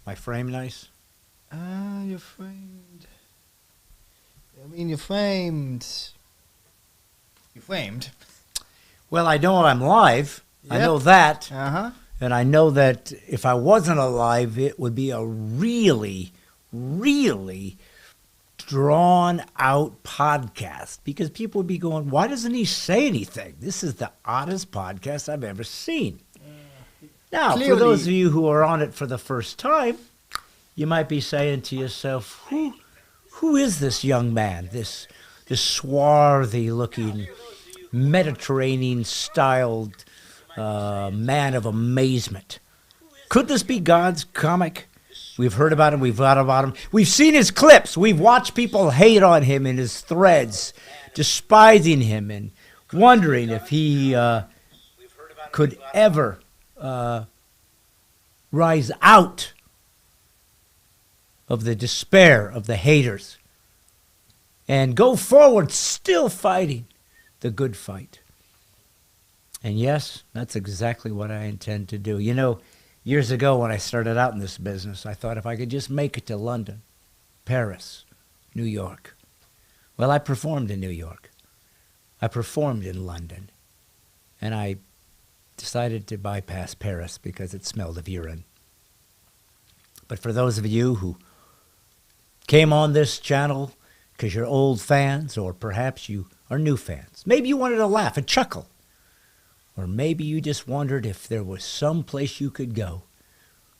My frame nice? You're framed. You're framed. You're framed. Well, I know I'm live. Yep. I know that. Uh-huh. And I know that if I wasn't alive, it would be a really, really drawn-out podcast because people would be going, why doesn't he say anything? This is the oddest podcast I've ever seen. Now, Clearly. for those of you who are on it for the first time, you might be saying to yourself, who is this young man, this swarthy-looking, Mediterranean-styled man of amazement? Could this be God's comic? We've heard about him. We've thought about him. We've seen his clips. We've watched people hate on him in his threads, despising him and wondering if he could ever rise out of the despair of the haters and go forward still fighting the good fight. And yes, that's exactly what I intend to do. You know, years ago when I started out in this business, I thought if I could just make it to London, Paris, New York. Well, I performed in New York. I performed in London. And I decided to bypass Paris because it smelled of urine. But for those of you who came on this channel because you're old fans, or perhaps you are new fans, maybe you wanted to laugh and chuckle, or maybe you just wondered if there was some place you could go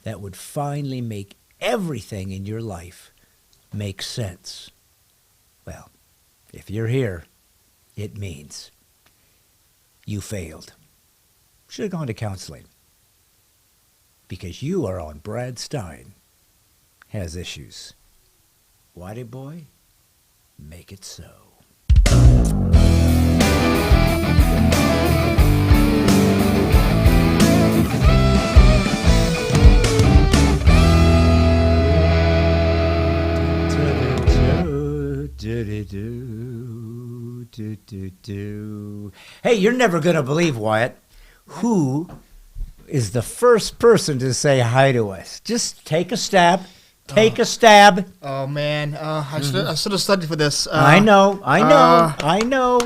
that would finally make everything in your life make sense. Well, if you're here, it means you failed. Should have gone to counseling. Because you are on Brad Stine Has Issues. Whitey boy, make it so. Hey, you're never going to believe, Wyatt, who is the first person to say hi to us. Just take a stab. Take a stab. Oh, man. I should have studied for this. I know.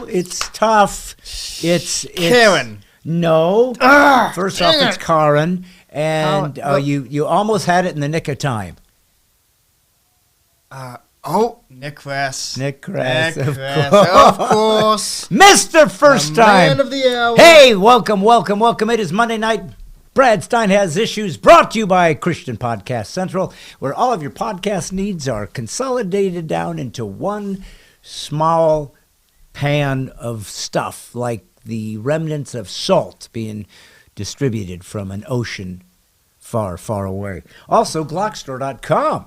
It's tough. It's Karen. No. First off, it's Karen. And you almost had it in the nick of time. Nick Kress. Nick Kress, Nick of Kress, course. of course. Mr. First The Time. man of the hour. Hey, welcome. It is Monday night. Brad Stine Has Issues, brought to you by Christian Podcast Central, where all of your podcast needs are consolidated down into one small pan of stuff, like the remnants of salt being distributed from an ocean far, far away. Also, Glockstore.com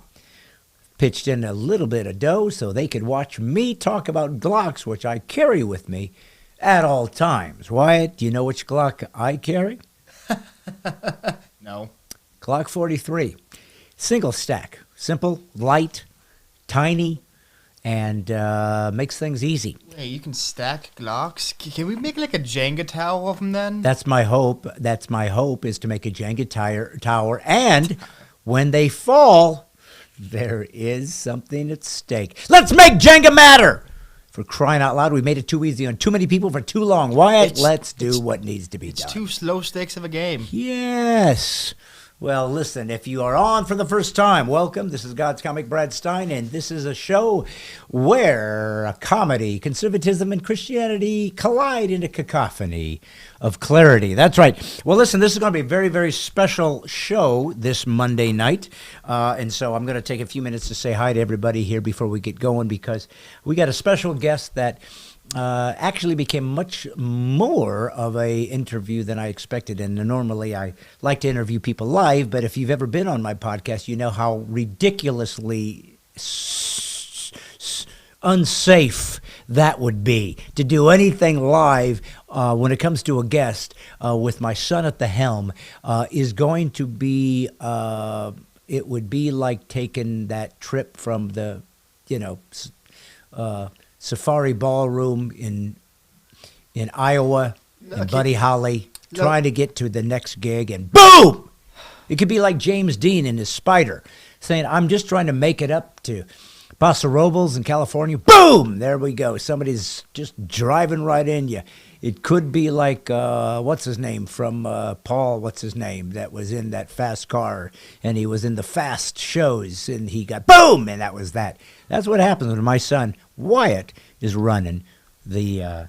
pitched in a little bit of dough so they could watch me talk about Glocks, which I carry with me at all times. Wyatt, do you know which Glock I carry? No. Glock 43. Single stack. Simple, light, tiny, and makes things easy. Hey, you can stack Glocks. Can we make like a Jenga tower of them then? That's my hope. Is to make a Jenga tower. And when they fall, there is something at stake. Let's make Jenga matter! For crying out loud, we made it too easy on too many people for too long. Wyatt, let's do what needs to be done. It's too slow stakes of a game. Yes. Well, listen, if you are on for the first time, welcome. This is God's Comic, Brad Stine, and this is a show where comedy, conservatism, and Christianity collide in a cacophony of clarity. That's right. Well, listen, this is going to be a very, very special show this Monday night, and so I'm going to take a few minutes to say hi to everybody here before we get going, because we got a special guest that actually became much more of a interview than I expected. And normally I like to interview people live, but if you've ever been on my podcast, you know how ridiculously unsafe that would be to do anything live when it comes to a guest with my son at the helm is going to be, it would be like taking that trip from the, Safari Ballroom in Iowa and Buddy Holly trying to get to the next gig, and boom, It could be like James Dean in his Spider, saying, I'm just trying to make it up to Paso Robles in California. Boom! There we go. Somebody's just driving right in you. It could be like, what's his name from Paul, what's his name, that was in that fast car, and he was in the fast shows, and he got boom, and that was that. That's what happens when my son, Wyatt, is running the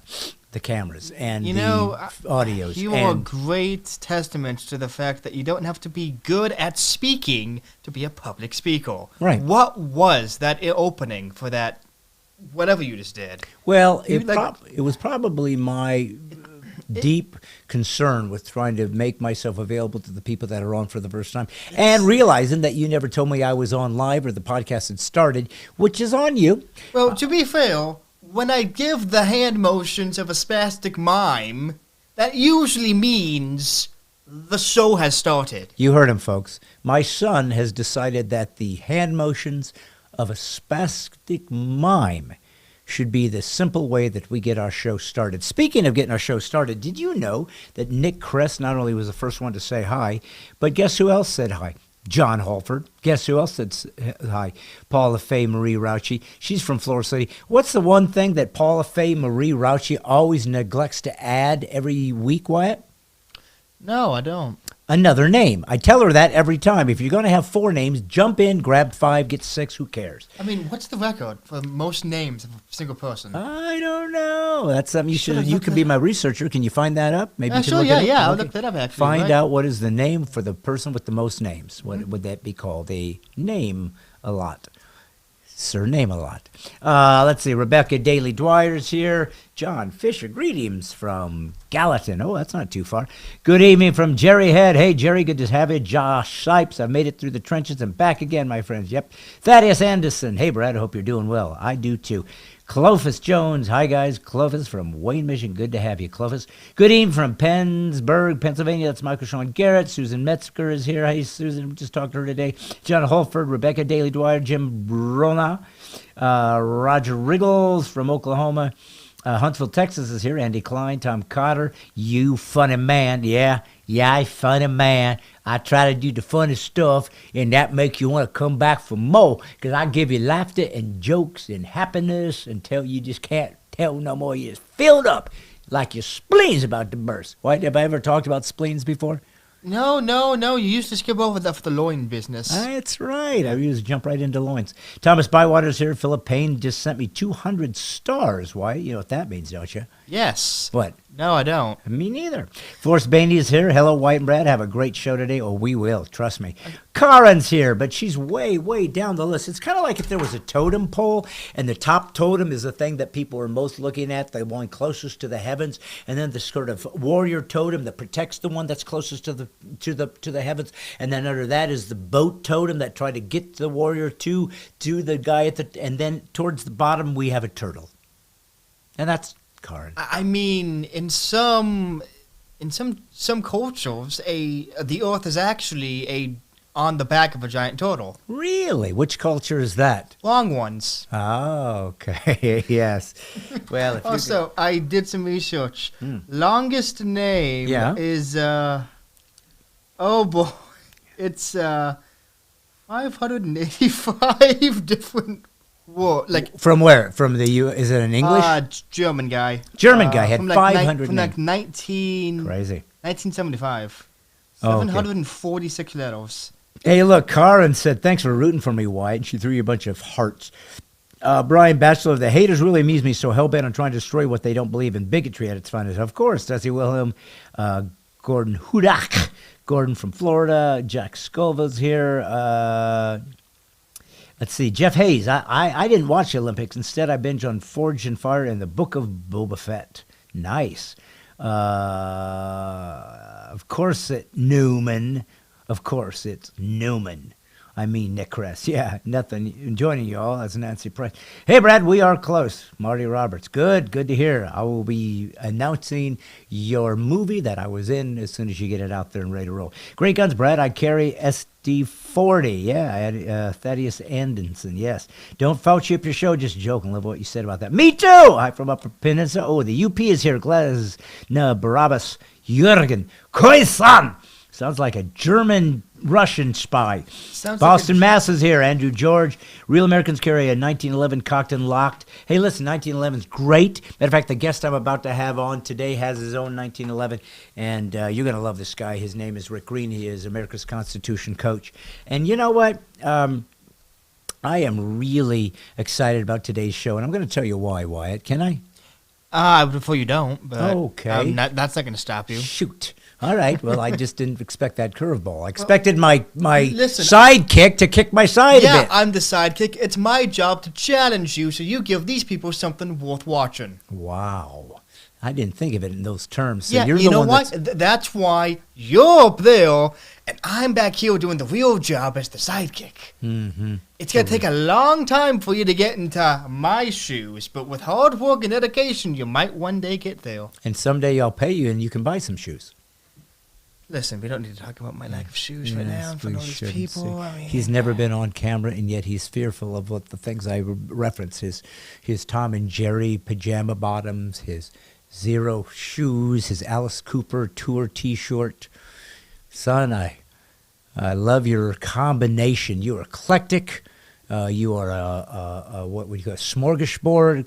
cameras and audios. You are a great testament to the fact that you don't have to be good at speaking to be a public speaker. Right. What was that opening for that, whatever you just did? Well, it was probably my deep concern with trying to make myself available to the people that are on for the first time, and realizing that you never told me I was on live or the podcast had started, which is on you. Well, to be fair, when I give the hand motions of a spastic mime, that usually means the show has started. You heard him, folks. My son has decided that the hand motions of a spastic mime should be the simple way that we get our show started. Speaking of getting our show started, did you know that Nick Kress not only was the first one to say hi, but guess who else said hi? John Halford. Guess who else said hi? Paula Faye Marie Rauchi. She's from Florida City. What's the one thing that Paula Faye Marie Rauchi always neglects to add every week, Wyatt? No, I don't. Another name. I tell her that every time. If you're going to have 4 names, jump in, grab 5, get 6, who cares? I mean, what's the record for most names of a single person? I don't know. That's something you could be my researcher. Can you find that up? Maybe you can sure, look it up. I'll Okay. look that up, actually. Find out what is the name for the person with the most names. What would that be called? A name a lot. Surname a lot. Let's see. Rebecca Daly Dwyer's here. John Fisher, greetings from Gallatin. Oh, that's not too far. Good evening from Jerry Head. Hey, Jerry, good to have you. Josh Sipes, I've made it through the trenches and back again, my friends. Yep. Thaddeus Anderson. Hey, Brad, I hope you're doing well. I do, too. Clovis Jones. Hi, guys. Clovis from Wayne, Michigan. Good to have you, Clovis. Good evening from Pennsburg, Pennsylvania. That's Michael Sean Garrett. Susan Metzger is here. Hey, Susan. We just talked to her today. John Holford, Rebecca Daly Dwyer, Jim Brona, Roger Riggles from Oklahoma. Huntsville, Texas is here. Andy Klein, Tom Cotter. You funny man. Yeah, I funny man. I try to do the funny stuff, and that makes you want to come back for more, because I give you laughter and jokes and happiness until you just can't tell no more. You're just filled up like your spleen's about to burst. What, have I ever talked about spleens before? No. You used to skip over the loin business. That's right. I used to jump right into loins. Thomas Bywater's here. Philip Payne just sent me 200 stars. Why? You know what that means, don't you? Yes. What? No, I don't. Me neither. Forrest Bainey is here. Hello, White and Brad. Have a great show today. Oh, we will. Trust me. Karen's here, but she's way, way down the list. It's kind of like if there was a totem pole, and the top totem is the thing that people are most looking at, the one closest to the heavens, and then the sort of warrior totem that protects the one that's closest to the heavens, and then under that is the boat totem that tried to get the warrior to the guy and then towards the bottom we have a turtle, and that's Karen. I mean, in some cultures, the earth is actually on the back of a giant turtle. Really? Which culture is that? Long ones. Oh, okay. Yes. Well, if also, I did some research. Longest name is oh boy, it's 585 different words. Like from where? From the U? Is it in English? German guy. German guy had from 500 from names. 1975. Oh, okay. 746 letters. Hey, look, Karen said, thanks for rooting for me, Wyatt. And she threw you a bunch of hearts. Brian Batchelor, the haters really amuse me, so hell-bent on trying to destroy what they don't believe in. Bigotry at its finest. Of course, Dusty Wilhelm, Gordon Hudak, Gordon from Florida, Jack Scoville's here. Let's see, Jeff Hayes. I didn't watch the Olympics. Instead, I binged on Forged in Fire and the Book of Boba Fett. Nice. Of course, Newman. Of course, it's Newman. I mean, Nick Kress. Yeah, nothing. Joining you all. That's Nancy Price. Hey, Brad, we are close. Marty Roberts. Good to hear. I will be announcing your movie that I was in as soon as you get it out there and ready to roll. Great guns, Brad. I carry SD40. Yeah, I had Thaddeus Anderson. Yes. Don't Fauci up your show. Just joking. Love what you said about that. Me too. Hi from Upper Peninsula. Oh, the UP is here. Glasna Barabbas Jürgen Koisan. Sounds like a German-Russian spy. Sounds Boston, like Mass is here. Andrew George. Real Americans carry a 1911 cocked and locked. Hey, listen, 1911's great. Matter of fact, the guest I'm about to have on today has his own 1911, and you're going to love this guy. His name is Rick Green. He is America's Constitution coach. And you know what? I am really excited about today's show, and I'm going to tell you why, Wyatt. Can I? Before you don't, but Okay. that's not going to stop you. Shoot. All right. Well, I just didn't expect that curveball. I expected my listen, sidekick to kick my side a Yeah, bit. I'm the sidekick. It's my job to challenge you, so you give these people something worth watching. Wow. I didn't think of it in those terms. So Yeah, you're you the know one what? That's why you're up there, and I'm back here doing the real job as the sidekick. Mm-hmm. It's going to take a long time for you to get into my shoes, but with hard work and dedication, you might one day get there. And someday I'll pay you and you can buy some shoes. Listen, we don't need to talk about my lack of shoes right now in we front of all these shouldn't. people. See, I mean, he's never been on camera, and yet he's fearful of what the things I reference. His Tom and Jerry pajama bottoms, his Zero shoes, his Alice Cooper tour T-shirt. Son, I love your combination. You're eclectic. You are what would you call a smorgasbord.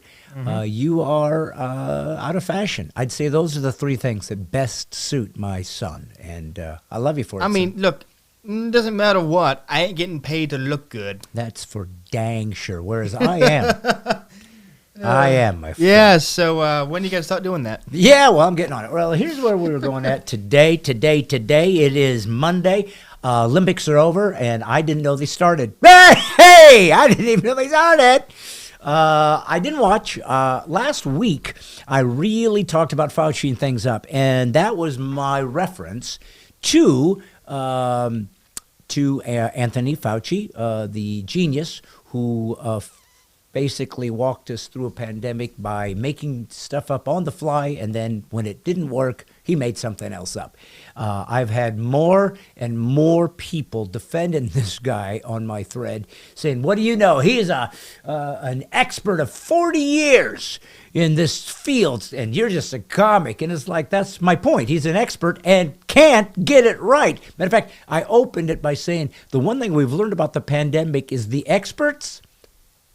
You are out of fashion. I'd say those are the three things that best suit my son, and I love you for it. I mean, look, it doesn't matter what. I ain't getting paid to look good. That's for dang sure. Whereas I am. I am, my friend. Yeah, so when are you going to start doing that? Yeah, well, I'm getting on it. Well, here's where we were going at today. Today. It is Monday. Olympics are over, and I didn't know they started. Hey! I didn't even know they started. I didn't watch. Last week, I really talked about Fauci things up, and that was my reference to Anthony Fauci, the genius who basically walked us through a pandemic by making stuff up on the fly, and then when it didn't work, he made something else up. I've had more and more people defending this guy on my thread, saying, what do you know? He is an expert of 40 years in this field, and you're just a comic. And it's like, that's my point. He's an expert and can't get it right. Matter of fact, I opened it by saying, the one thing we've learned about the pandemic is the experts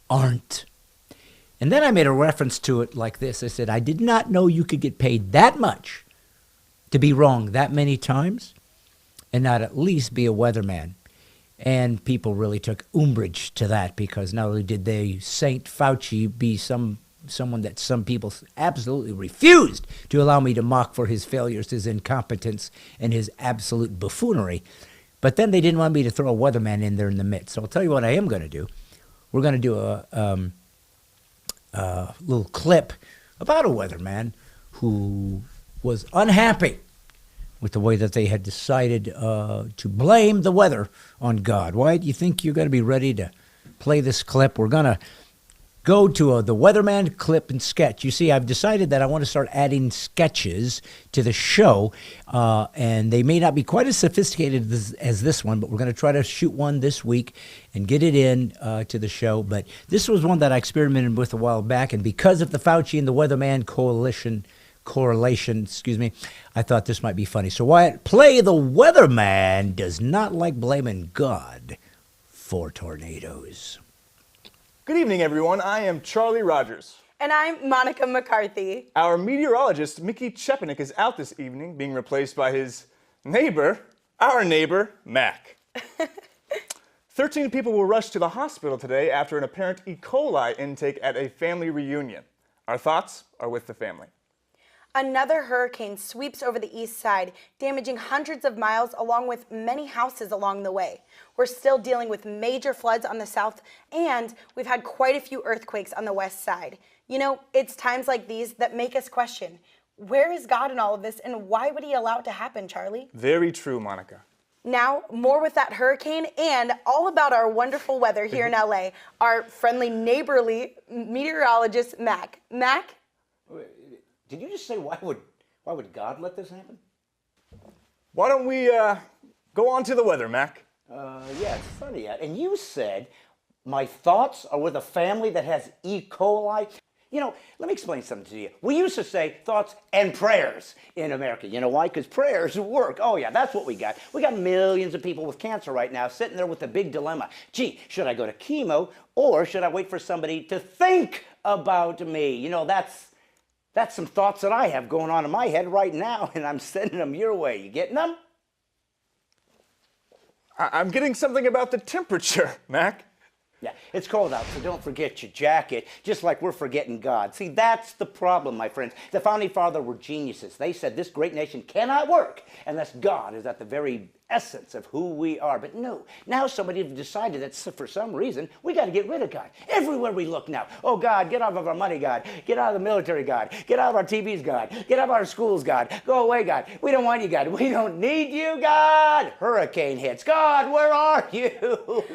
aren't. And then I made a reference to it like this. I said, I did not know you could get paid that much to be wrong that many times and not at least be a weatherman. And people really took umbrage to that, because not only did they Saint Fauci be someone that some people absolutely refused to allow me to mock for his failures, his incompetence, and his absolute buffoonery, but then they didn't want me to throw a weatherman in there in the midst. So I'll tell you what I am going to do. We're going to do a little clip about a weatherman who was unhappy with the way that they had decided to blame the weather on God. Why do you think you're going to be ready to play this clip? We're going to go to the Weatherman clip and sketch. You see, I've decided that I want to start adding sketches to the show, and they may not be quite as sophisticated as this one, but we're going to try to shoot one this week and get it in to the show. But this was one that I experimented with a while back, and because of the Fauci and the Weatherman correlation, I thought this might be funny. So Wyatt, play the Weatherman does not like blaming God for tornadoes. Good evening, everyone. I am Charlie Rogers. And I'm Monica McCarthy. Our meteorologist, Mickey Chepanik, is out this evening, being replaced by his neighbor, our neighbor, Mac. 13 people were rushed to the hospital today after an apparent E. coli intake at a family reunion. Our thoughts are with the family. Another hurricane sweeps over the east side, damaging hundreds of miles along with many houses along the way. We're still dealing with major floods on the south, and we've had quite a few earthquakes on the west side. You know, it's times like these that make us question, where is God in all of this, and why would he allow it to happen, Charlie? Very true, Monica. Now, more with that hurricane and all about our wonderful weather here in LA, our friendly, neighborly meteorologist, Mac. Mac? Did you just say why would God let this happen? Why don't we go on to the weather, Mac? Yeah, it's funny. And you said my thoughts are with a family that has E. coli. You know, let me explain something to you. We used to say thoughts and prayers in America. You know why? Because prayers work. Oh, yeah, that's what we got. We got millions of people with cancer right now sitting there with the big dilemma. Gee, should I go to chemo or should I wait for somebody to think about me? You know, that's some thoughts that I have going on in my head right now, and I'm sending them your way. You getting them? I'm getting something about the temperature, Mac. Yeah, it's cold out, so don't forget your jacket, just like we're forgetting God. See, that's the problem, my friends. The Founding Fathers were geniuses. They said this great nation cannot work unless God is at the very essence of who we are. But no, now somebody has decided that for some reason, we got to get rid of God. Everywhere we look now. Oh, God, get off of our money, God. Get out of the military, God. Get out of our TVs, God. Get out of our schools, God. Go away, God. We don't want you, God. We don't need you, God. Hurricane hits. God, where are you?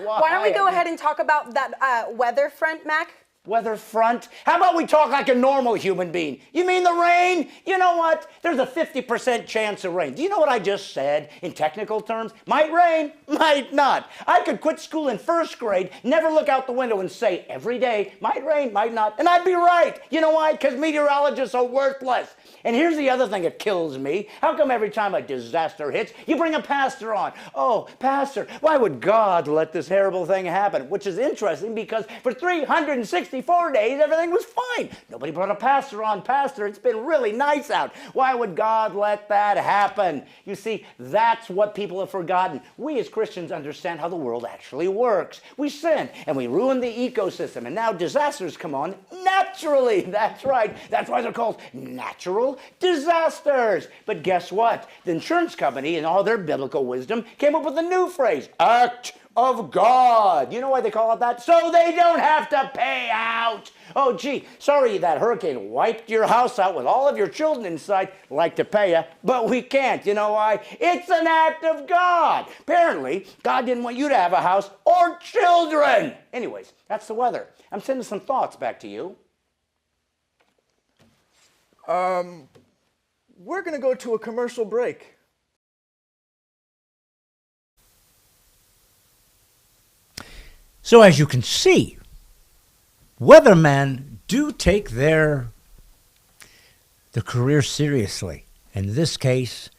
Why don't we go ahead and talk about that weather front, Mac? Weather front? How about we talk like a normal human being? You mean the rain? You know what? There's a 50% chance of rain. Do you know what I just said in technical terms? Might rain, might not. I could quit school in first grade, never look out the window and say every day, might rain, might not, and I'd be right. You know why? Because meteorologists are worthless. And here's the other thing that kills me. How come every time a disaster hits, you bring a pastor on? Oh, pastor, why would God let this terrible thing happen? Which is interesting because for 364 days, everything was fine. Nobody brought a pastor on. Pastor, it's been really nice out. Why would God let that happen? You see, that's what people have forgotten. We as Christians understand how the world actually works. We sin and we ruin the ecosystem, and now disasters come on naturally. That's right. That's why they're called natural disasters. But guess what? The insurance company, in all their biblical wisdom, came up with a new phrase, act of God. You know why they call it that? So they don't have to pay out. Oh, gee, sorry that hurricane wiped your house out with all of your children inside. Like to pay you, but we can't. You know why? It's an act of God. Apparently, God didn't want you to have a house or children. Anyways, that's the weather. I'm sending some thoughts back to you. We're going to go to a commercial break. So as you can see, weathermen do take their career seriously. In this case,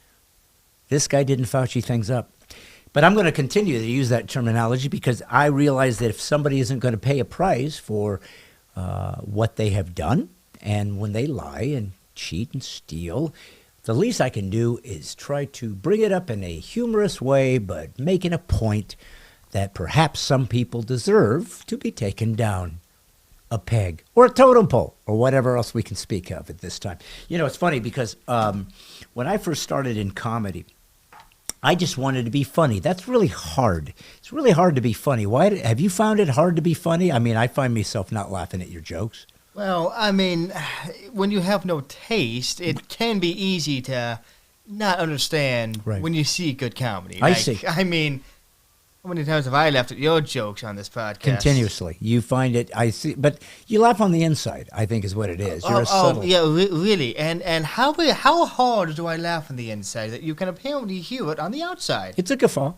this guy didn't Fauci things up. But I'm going to continue to use that terminology because I realize that if somebody isn't going to pay a price for what they have done, and when they lie and cheat and steal, the least I can do is try to bring it up in a humorous way, but making a point that perhaps some people deserve to be taken down a peg or a totem pole or whatever else we can speak of at this time. You know, it's funny because when I first started in comedy, I just wanted to be funny. That's really hard. It's really hard to be funny. Why have you found it hard to be funny? I mean, I find myself not laughing at your jokes. Well, I mean, when you have no taste, it can be easy to not understand when you see good comedy. I see. I mean, how many times have I laughed at your jokes on this podcast? Continuously. You find it, I see, but you laugh on the inside, I think is what it is. You're subtle. Yeah, really. And how hard do I laugh on the inside that you can apparently hear it on the outside? It's a guffaw.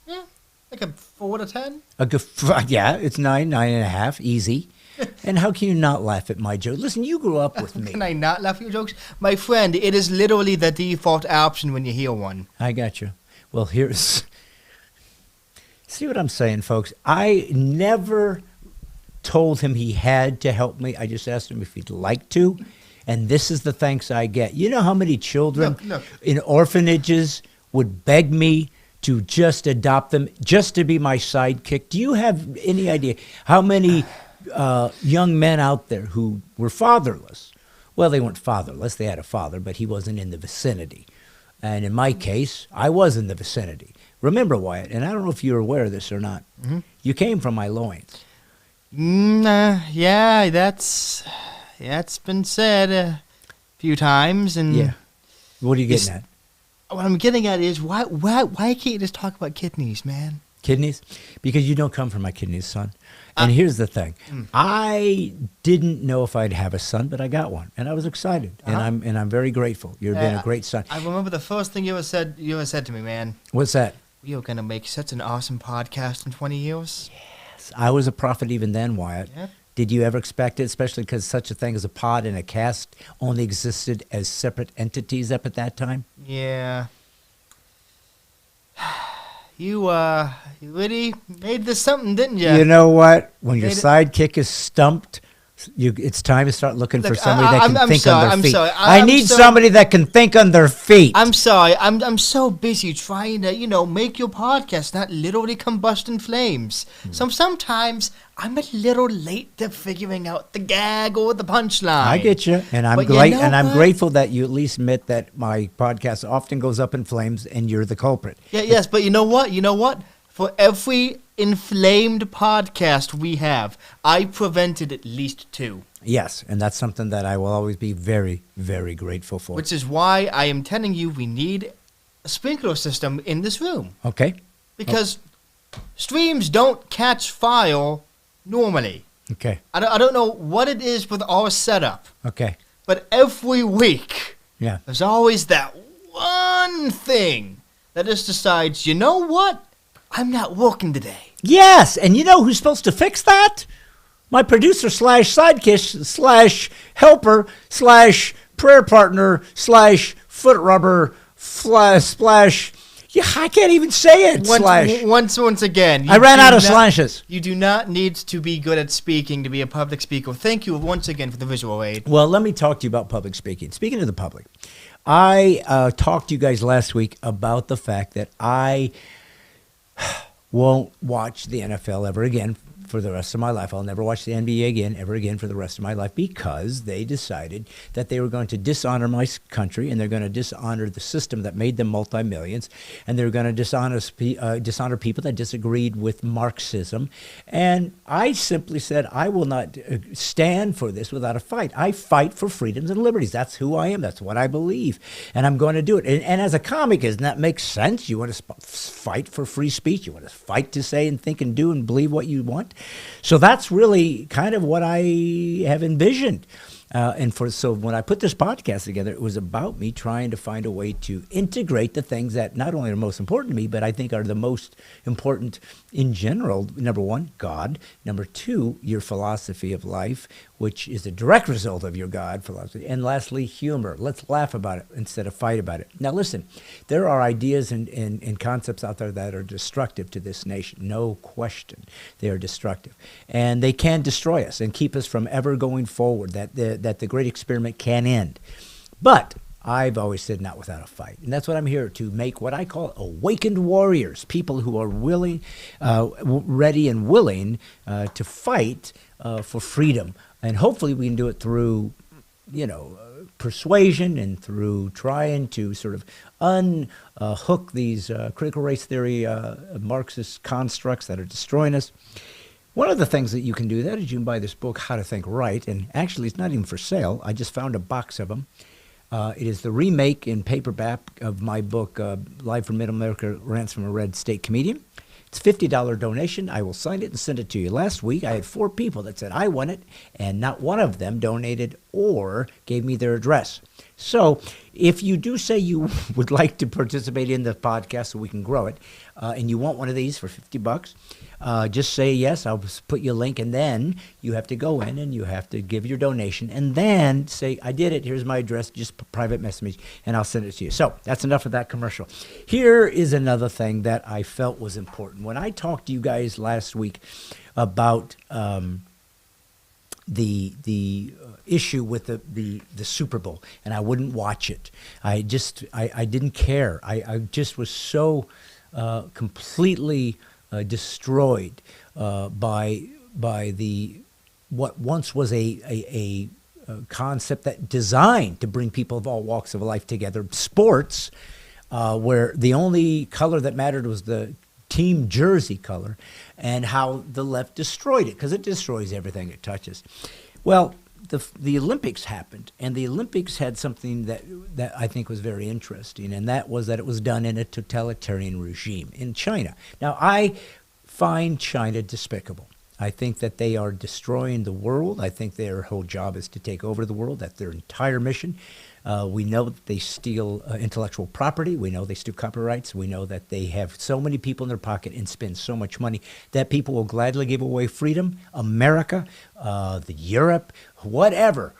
Yeah, like a 4 to 10? A guffaw, yeah, it's 9.5, easy. And how can you not laugh at my joke? Listen, you grew up with me. Can I not laugh at your jokes? My friend, it is literally the default option when you hear one. I got you. Well, here's... See what I'm saying, folks? I never told him he had to help me. I just asked him if he'd like to. And this is the thanks I get. You know how many children in orphanages would beg me to just adopt them, just to be my sidekick? Do you have any idea how many young men out there who were fatherless? Well, they weren't fatherless. They had a father, but he wasn't in the vicinity. And in my case, I was in the vicinity. Remember, Wyatt, and I don't know if you're aware of this or not, you came from my loins. Yeah, that's been said a few times. And yeah. What are you getting at? What I'm getting at is, why can't you just talk about kidneys, man? Kidneys? Because you don't come from my kidneys, son. And here's the thing. I didn't know if I'd have a son, but I got one. And I was excited. And I'm very grateful. You've been a great son. I remember the first thing you ever said to me, man. What's that? You're going to make such an awesome podcast in 20 years. Yes. I was a prophet even then, Wyatt. Yeah. Did you ever expect it, especially because such a thing as a pod and a cast only existed as separate entities up at that time? Yeah. You really made this something, didn't you? You know what? When your Made it- sidekick is stumped, it's time to start looking for Look, somebody that can I'm think sorry, on their I'm feet. sorry. I I'm need so- somebody that can think on their feet. I'm sorry. I'm so busy trying to, make your podcast not literally combust in flames. Sometimes I'm a little late to figuring out the gag or the punchline. I get you, and I'm But you glad, know and I'm what? grateful that you at least admit that my podcast often goes up in flames, and you're the culprit. Yeah, yes, but you know what? For every inflamed podcast we have, I prevented at least 2. Yes, and that's something that I will always be very, very grateful for. Which is why I am telling you we need a sprinkler system in this room. Okay, Because streams don't catch fire normally. okay, I don't know what it is with our setup, okay. but every week Yeah. there's always that one thing that just decides, you know what? I'm not working today. Yes, and you know who's supposed to fix that? My producer slash sidekick slash helper slash prayer partner slash foot rubber splash. Yeah, I can't even say it. Slash. Once again. I ran do out of not- slashes. You do not need to be good at speaking to be a public speaker. Thank you once again for the visual aid. Well, let me talk to you about public speaking. Speaking of the public, I talked to you guys last week about the fact that I won't watch the NFL ever again for the rest of my life. I'll never watch the NBA again, ever again for the rest of my life, because they decided that they were going to dishonor my country, and they're going to dishonor the system that made them multi-millions, and they're going to dishonor people that disagreed with Marxism. And I simply said, I will not stand for this without a fight. I fight for freedoms and liberties. That's who I am. That's what I believe. And I'm going to do it. And as a comic, doesn't that make sense? You want to fight for free speech. You want to fight to say and think and do and believe what you want. So that's really kind of what I have envisioned. So when I put this podcast together, it was about me trying to find a way to integrate the things that not only are most important to me, but I think are the most important in general. Number one, God. Number two, your philosophy of life, which is a direct result of your God philosophy. And lastly, humor. Let's laugh about it instead of fight about it. Now listen, there are ideas and concepts out there that are destructive to this nation. No question. They are destructive. And they can destroy us and keep us from ever going forward, that the great experiment can end. But I've always said not without a fight. And that's what I'm here to make, what I call awakened warriors, people who are willing, ready and willing to fight for freedom. And hopefully we can do it through, persuasion and through trying to sort of unhook these critical race theory Marxist constructs that are destroying us. One of the things that you can do that is you can buy this book, How to Think Right, and actually it's not even for sale. I just found a box of them. It is the remake in paperback of my book, Live from Mid-America, Rants from a Red State Comedian. It's a $50 donation. I will sign it and send it to you. Last week, I had 4 people that said, I want it, and not one of them donated or gave me their address. So if you do say you would like to participate in the podcast so we can grow it, and you want one of these for $50, just say yes. I'll put you a link, and then you have to go in and you have to give your donation, and then say, I did it. Here's my address. Just private message, and I'll send it to you. So that's enough of that commercial. Here is another thing that I felt was important. When I talked to you guys last week about the issue with the Super Bowl, and I wouldn't watch it. I didn't care. I just was so completely destroyed by the what once was a concept that designed to bring people of all walks of life together. Sports, where the only color that mattered was the team jersey color, and how the left destroyed it, because it destroys everything it touches. Well, the Olympics happened, and the Olympics had something that I think was very interesting, and that was that it was done in a totalitarian regime in China. Now, I find China despicable. I think that they are destroying the world. I think their whole job is to take over the world. That's their entire mission. We know that they steal intellectual property. We know they steal copyrights. We know that they have so many people in their pocket and spend so much money that people will gladly give away freedom, America, Europe, whatever.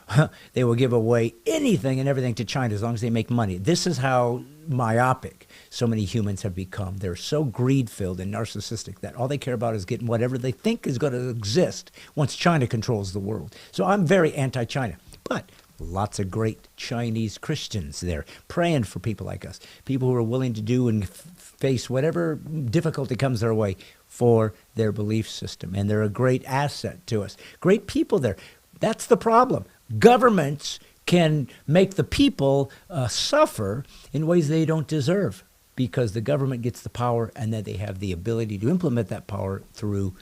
They will give away anything and everything to China as long as they make money. This is how myopic so many humans have become. They're so greed-filled and narcissistic that all they care about is getting whatever they think is going to exist once China controls the world. So I'm very anti-China. But lots of great Chinese Christians there praying for people like us, people who are willing to do and face whatever difficulty comes their way for their belief system. And they're a great asset to us. Great people there. That's the problem. Governments can make the people suffer in ways they don't deserve because the government gets the power and then they have the ability to implement that power through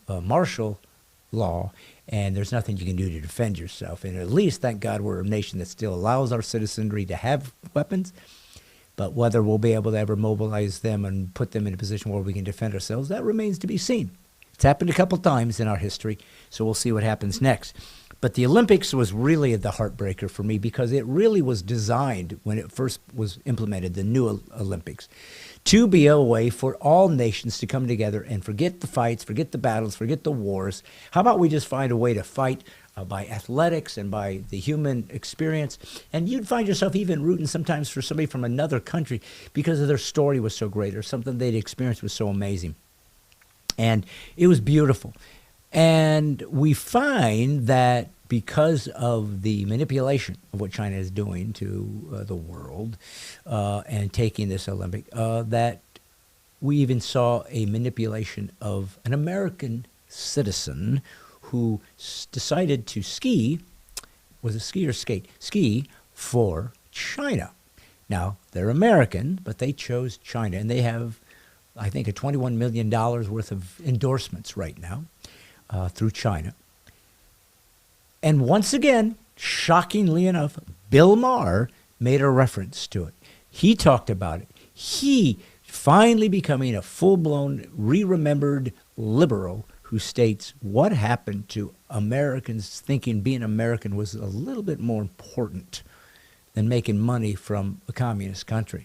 martial law, and there's nothing you can do to defend yourself. And at least, thank God, we're a nation that still allows our citizenry to have weapons, but whether we'll be able to ever mobilize them and put them in a position where we can defend ourselves, that remains to be seen. It's happened a couple times in our history, so we'll see what happens next. But the Olympics was really the heartbreaker for me because it really was designed when it first was implemented, the new Olympics, to be a way for all nations to come together and forget the fights, forget the battles, forget the wars. How about we just find a way to fight by athletics and by the human experience? And you'd find yourself even rooting sometimes for somebody from another country because of their story was so great or something they'd experienced was so amazing. And it was beautiful. And we find that because of the manipulation of what China is doing to the world and taking this Olympic, that we even saw a manipulation of an American citizen who decided to ski, was it ski or skate? Ski for China. Now, they're American, but they chose China, and they have, I think, a $21 million worth of endorsements right now through China. And once again, shockingly enough, Bill Maher made a reference to it. He talked about it. He finally becoming a full-blown, re-remembered liberal who states what happened to Americans thinking being American was a little bit more important than making money from a communist country.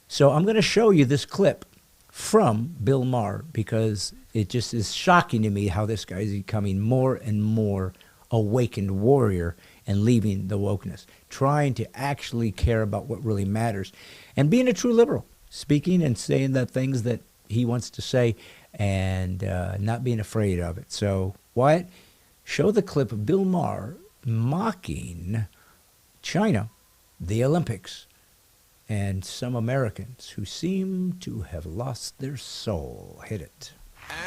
So I'm going to show you this clip from Bill Maher because it just is shocking to me how this guy is becoming more and more awakened warrior and leaving the wokeness, trying to actually care about what really matters and being a true liberal, speaking and saying the things that he wants to say and not being afraid of it. So, Wyatt, show the clip of Bill Maher mocking China, the Olympics, and some Americans who seem to have lost their soul. Hit it.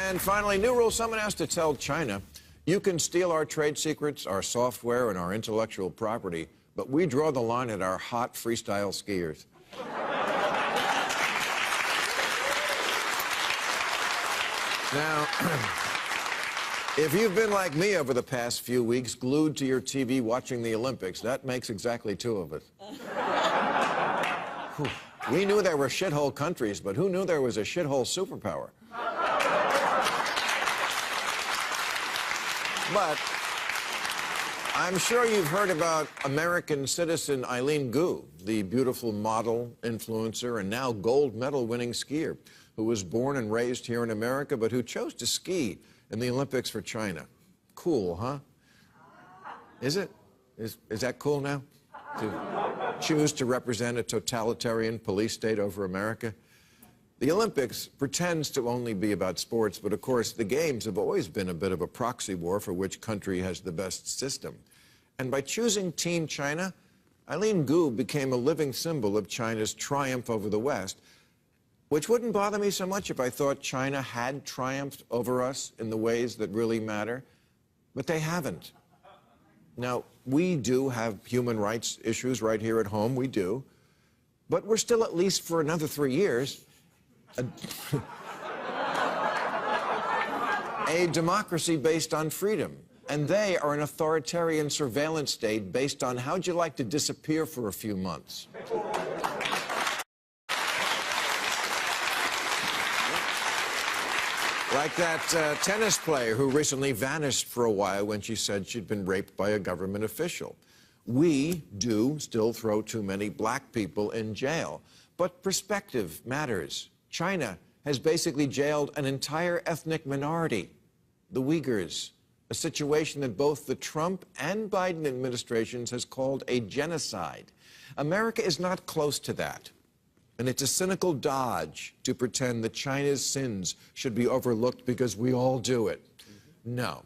And finally, new rule. Someone has to tell China, you can steal our trade secrets, our software, and our intellectual property, but we draw the line at our hot freestyle skiers. Now, if you've been like me over the past few weeks, glued to your TV watching the Olympics, that makes exactly two of us. We knew there were shithole countries, but who knew there was a shithole superpower? But I'm sure you've heard about American citizen Eileen Gu, the beautiful model, influencer, and now gold medal winning skier who was born and raised here in America, but who chose to ski in the Olympics for China. Cool, huh? Is it? Is that cool now? To choose to represent a totalitarian police state over America? The Olympics pretends to only be about sports, but of course the games have always been a bit of a proxy war for which country has the best system. And by choosing Team China, Eileen Gu became a living symbol of China's triumph over the West, which wouldn't bother me so much if I thought China had triumphed over us in the ways that really matter, but they haven't. Now, we do have human rights issues right here at home, we do, but we're still, at least for another 3 years, a democracy based on freedom. And they are an authoritarian surveillance state based on how'd you like to disappear for a few months? Like that tennis player who recently vanished for a while when she said she'd been raped by a government official. We do still throw too many black people in jail. But perspective matters. China has basically jailed an entire ethnic minority, the Uyghurs, a situation that both the Trump and Biden administrations has called a genocide. America is not close to that. And it's a cynical dodge to pretend that China's sins should be overlooked because we all do it. No.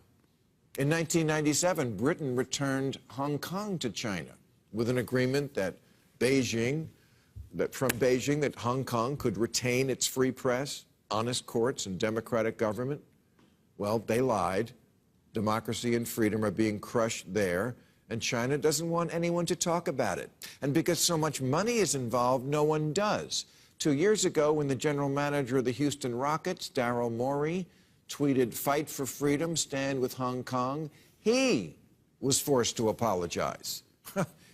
In 1997, Britain returned Hong Kong to China with an agreement that from Beijing, that Hong Kong could retain its free press, honest courts, and democratic government. Well, they lied. Democracy and freedom are being crushed there, and China doesn't want anyone to talk about it. And because so much money is involved, no one does. 2 years ago, when the general manager of the Houston Rockets, Daryl Morey, tweeted, "Fight for freedom, stand with Hong Kong," he was forced to apologize.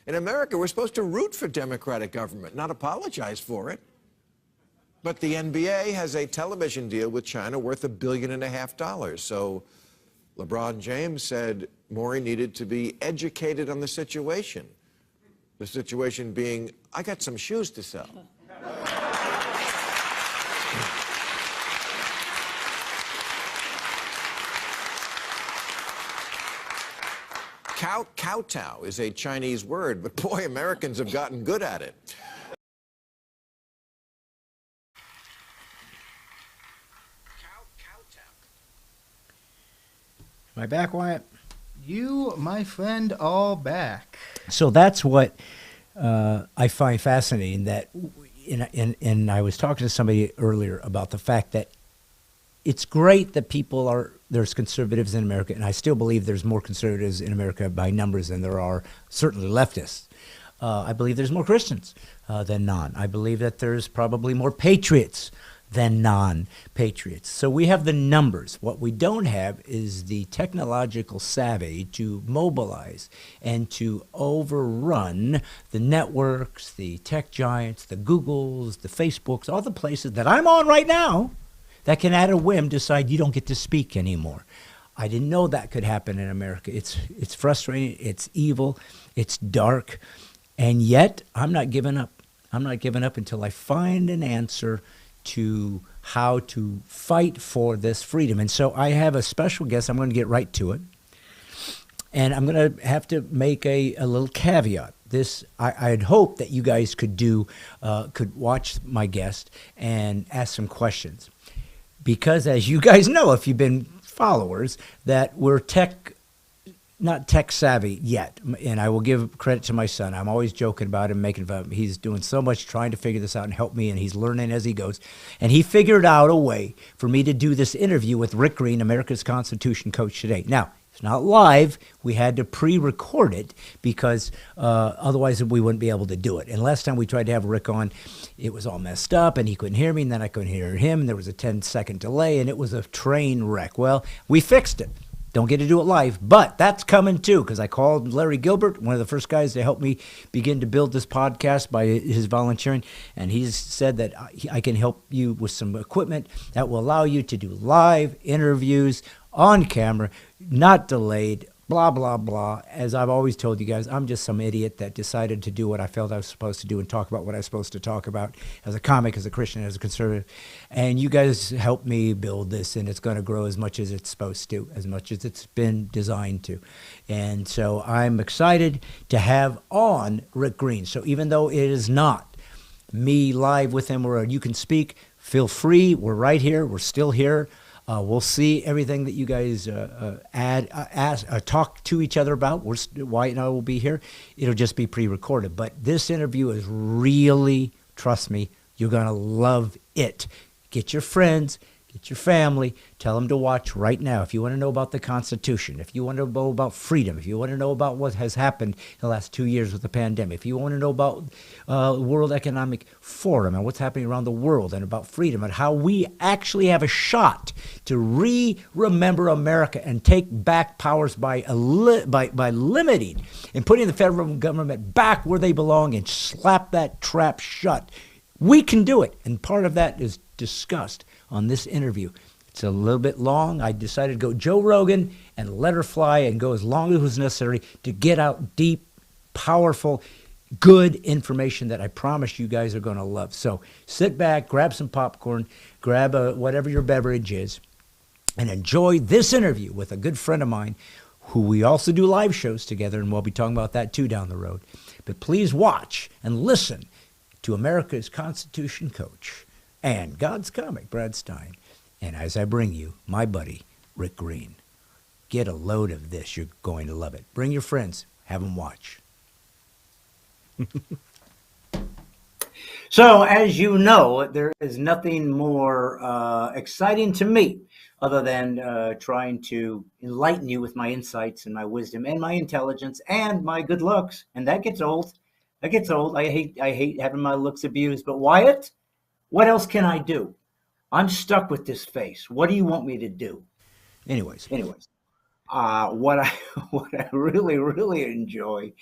In America, we're supposed to root for democratic government, not apologize for it. But the NBA has a television deal with China worth $1.5 billion. So LeBron James said Morey needed to be educated on the situation. The situation being, I got some shoes to sell. Kowtow is a Chinese word, but boy, Americans have gotten good at it. Am I back, Wyatt? You, my friend, all back. So that's what I find fascinating. That, and I was talking to somebody earlier about the fact that it's great that there's conservatives in America, and I still believe there's more conservatives in America by numbers than there are certainly leftists. I believe there's more Christians than non. I believe that there's probably more patriots than non-patriots. So we have the numbers. What we don't have is the technological savvy to mobilize and to overrun the networks, the tech giants, the Googles, the Facebooks, all the places that I'm on right now that can at a whim decide you don't get to speak anymore. I didn't know that could happen in America. It's frustrating, it's evil, it's dark, and yet I'm not giving up. I'm not giving up until I find an answer to how to fight for this freedom. And so I have a special guest. I'm going to get right to it. And I'm going to have to make a little caveat. I'd hope that you guys could watch my guest and ask some questions. Because as you guys know, if you've been followers, that we're not tech savvy yet. And I will give credit to my son. I'm always joking about him, making fun of him. He's doing so much trying to figure this out and help me, and he's learning as he goes. And he figured out a way for me to do this interview with Rick Green, America's Constitution Coach Today. Now, it's not live. We had to pre-record it because otherwise we wouldn't be able to do it. And last time we tried to have Rick on, it was all messed up, and he couldn't hear me, and then I couldn't hear him, and there was a 10-second delay, and it was a train wreck. Well, we fixed it. Don't get to do it live, but that's coming too, because I called Larry Gilbert, one of the first guys to help me begin to build this podcast by his volunteering, and he's said that I can help you with some equipment that will allow you to do live interviews on camera, not delayed, blah, blah, blah. As I've always told you guys, I'm just some idiot that decided to do what I felt I was supposed to do and talk about what I was supposed to talk about as a comic, as a Christian, as a conservative. And you guys helped me build this, and it's going to grow as much as it's supposed to, as much as it's been designed to. And so I'm excited to have on Rick Green. So even though it is not me live with him where you can speak, feel free. We're right here. We're still here. We'll see everything that you guys talk to each other about. Wyatt and I will be here. It'll just be pre-recorded. But this interview is really, trust me, you're going to love it. Get your friends, get your family, tell them to watch right now. If you want to know about the Constitution, if you want to know about freedom, if you want to know about what has happened in the last 2 years with the pandemic, if you want to know about World Economic Forum and what's happening around the world and about freedom and how we actually have a shot to remember America and take back powers by limiting and putting the federal government back where they belong and slap that trap shut. We can do it. And part of that is discussed on this interview. It's a little bit long. I decided to go Joe Rogan and let her fly and go as long as it was necessary to get out deep powerful, good information that I promise you guys are going to love. So sit back, grab some popcorn, grab whatever your beverage is, and enjoy this interview with a good friend of mine who we also do live shows together, and we'll be talking about that too down the road. But please watch and listen to America's Constitution coach and God's comic, Brad Stine. And as I bring you my buddy, Rick Green. Get a load of this. You're going to love it. Bring your friends. Have them watch. So, as you know, there is nothing more exciting to me other than trying to enlighten you with my insights and my wisdom and my intelligence and my good looks. And that gets old. That gets old. I hate having my looks abused. But Wyatt, what else can I do? I'm stuck with this face. What do you want me to do? Anyways, what I really enjoy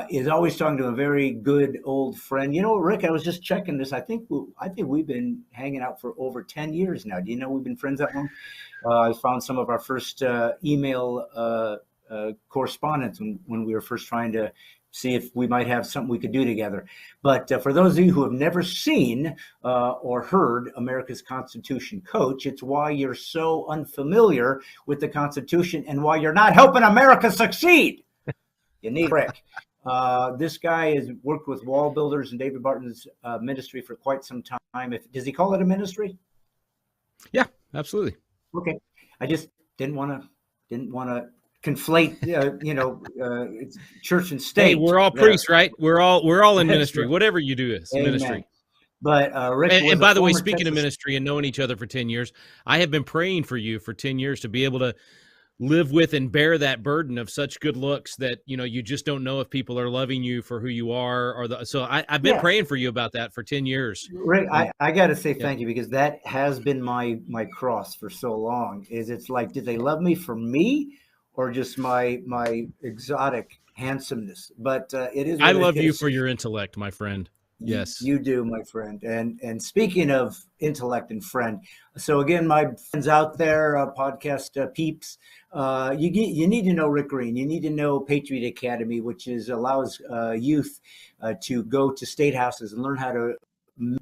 is always talking to a very good old friend. You know, Rick, I was just checking this. I think we've been hanging out for over 10 years now. Do you know we've been friends that long? I found some of our first email correspondence when we were first trying to see if we might have something we could do together. But for those of you who have never seen or heard America's Constitution Coach, it's why you're so unfamiliar with the Constitution and why you're not helping America succeed. You need Rick. This guy has worked with Wall Builders and David Barton's ministry for quite some time. Does he call it a ministry? Yeah, absolutely. Okay. I just didn't want to conflate, it's church and state. Hey, we're all priests, right? We're all in ministry. Right. Whatever you do is Amen. Ministry. But Rick, and by the way, speaking of ministry and knowing each other for 10 years, I have been praying for you for 10 years to be able to live with and bear that burden of such good looks that, you just don't know if people are loving you for who you are. So I've been praying for you about that for 10 years. Rick, I got to say thank you, because that has been my cross for so long. It's like, did they love me for me or just my exotic handsomeness? But it is. I love you for your intellect, my friend. Yes, you do, my friend. And speaking of intellect and friend, so again, my friends out there, podcast peeps, you need to know Rick Green. You need to know Patriot Academy, which allows youth to go to state houses and learn how to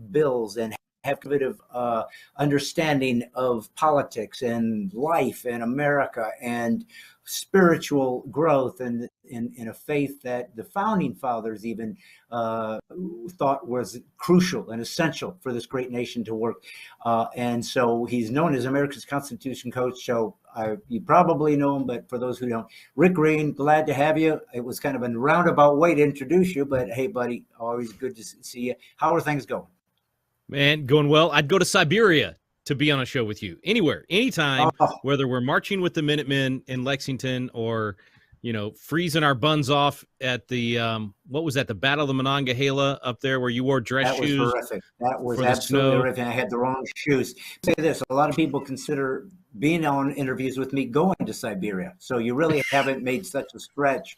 bills and have a bit of understanding of politics and life and America and spiritual growth and in a faith that the founding fathers even thought was crucial and essential for this great nation to work. And so he's known as America's Constitution Coach. So you probably know him, but for those who don't, Rick Green, glad to have you. It was kind of a roundabout way to introduce you, but hey, buddy, always good to see you. How are things going? Man, going well. I'd go to Siberia to be on a show with you. Anywhere, anytime, whether we're marching with the Minutemen in Lexington or, freezing our buns off at the, what was that, the Battle of the Monongahela up there where you wore dress shoes? That was horrific. That was absolutely horrific. I had the wrong shoes. Say this, a lot of people consider being on interviews with me going to Siberia. So you really haven't made such a stretch.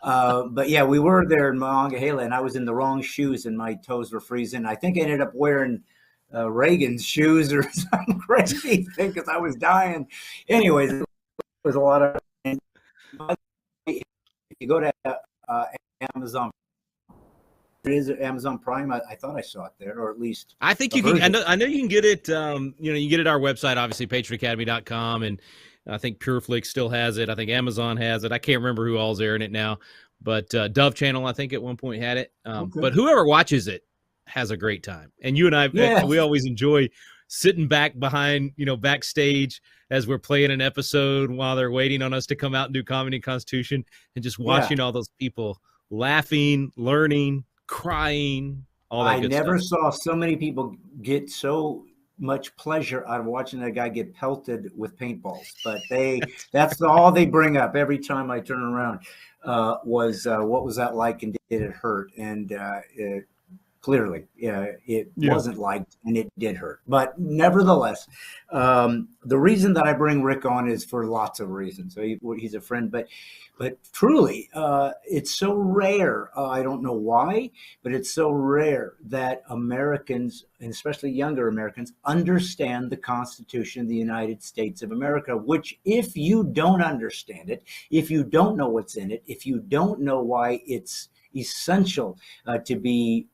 But yeah, we were there in Monongahela, and I was in the wrong shoes, and my toes were freezing. I think I ended up wearing Reagan's shoes or some crazy thing because I was dying. Anyways, it was a lot of. If you go to Amazon, it is Amazon Prime. I thought I saw it there, or at least I think you can. I know you can get it. You can get it at our website, obviously, patriotacademy.com, and I think PureFlix still has it. I think Amazon has it. I can't remember who all's airing it now, but Dove Channel, I think, at one point had it. Okay. But whoever watches it has a great time. And you and I, we always enjoy sitting back behind, backstage as we're playing an episode while they're waiting on us to come out and do Comedy Constitution, and just watching all those people laughing, learning, crying, all that good stuff. I never saw so many people get so much pleasure out of watching that guy get pelted with paintballs, but that's all they bring up every time I turn around was what was that like and did it hurt? And Clearly, it wasn't liked and it did hurt. But nevertheless, the reason that I bring Rick on is for lots of reasons. So he's a friend, but truly, it's so rare. I don't know why, but it's so rare that Americans, and especially younger Americans, understand the Constitution of the United States of America, which if you don't understand it, if you don't know what's in it, if you don't know why it's essential to be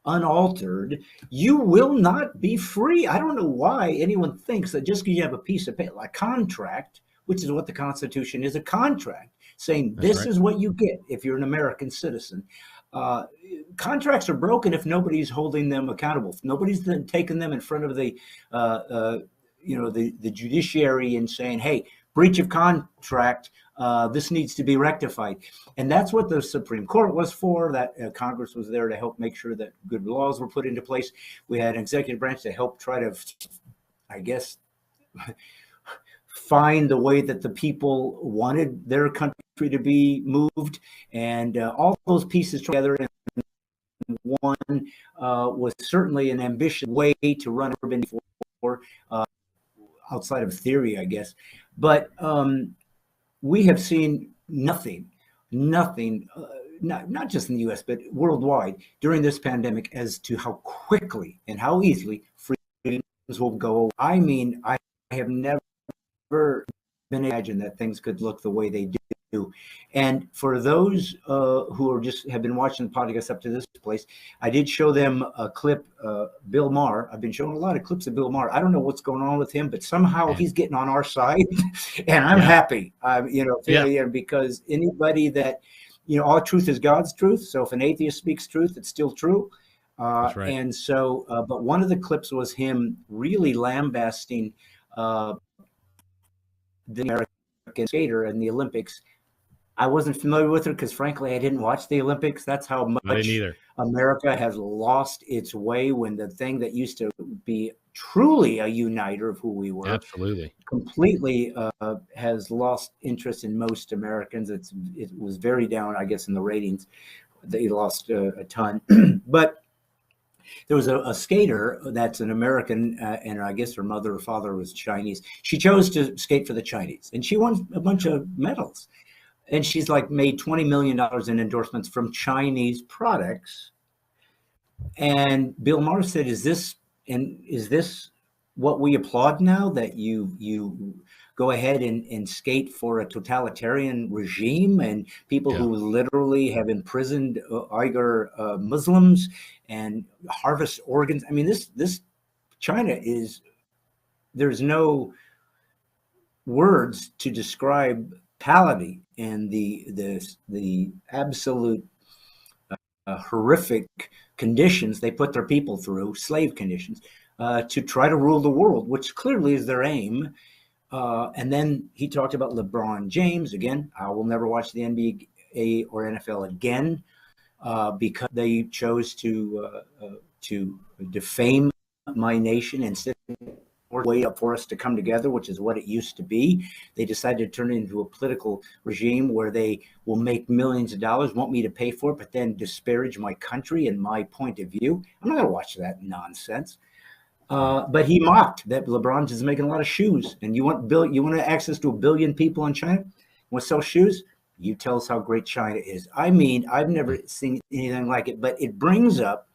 unaltered, you will not be free. I don't know why anyone thinks that just because you have a piece of paper, a contract, which is what the Constitution is, a contract saying this is what you get if you're an American citizen. Contracts are broken if nobody's holding them accountable. If nobody's then taking them in front of the judiciary and saying, hey, breach of contract, this needs to be rectified. And that's what the Supreme Court was for, that Congress was there to help make sure that good laws were put into place. We had an executive branch to help try to, I guess, find the way that the people wanted their country to be moved. And all those pieces together in one was certainly an ambitious way to run urban for outside of theory, I guess. But we have seen nothing, not just in the U.S., but worldwide during this pandemic as to how quickly and how easily freedoms will go away. I mean, I have never been imagined that things could look the way they do. And for those who are just have been watching the podcast up to this place, I did show them a clip, Bill Maher. I've been showing a lot of clips of Bill Maher. I don't know what's going on with him, but somehow he's getting on our side, and I'm happy. Because anybody that, all truth is God's truth. So if an atheist speaks truth, it's still true. That's right. And so, but one of the clips was him really lambasting the American skater in the Olympics. I wasn't familiar with her because, frankly, I didn't watch the Olympics. That's how much America has lost its way when the thing that used to be truly a uniter of who we were completely has lost interest in most Americans. It was very down, I guess, in the ratings. They lost a ton. But there was a skater that's an American, and I guess her mother or father was Chinese. She chose to skate for the Chinese, and she won a bunch of medals. And she's made $20 million in endorsements from Chinese products. And Bill Maher said, is this what we applaud now, that you go ahead and skate for a totalitarian regime and people who literally have imprisoned Uyghur Muslims and harvest organs? I mean, this China there's no words to describe brutality and the absolute horrific conditions they put their people through, slave conditions, to try to rule the world, which clearly is their aim. And then he talked about LeBron James. Again, I will never watch the NBA or NFL again because they chose to defame my nation instead of way up for us to come together, which is what it used to be. They decided to turn it into a political regime where they will make millions of dollars, want me to pay for it, but then disparage my country and my point of view. I'm not going to watch that nonsense. But he mocked that LeBron is making a lot of shoes, and you want access to 1 billion people in China? You want to sell shoes? You tell us how great China is. I mean, I've never seen anything like it, but it brings up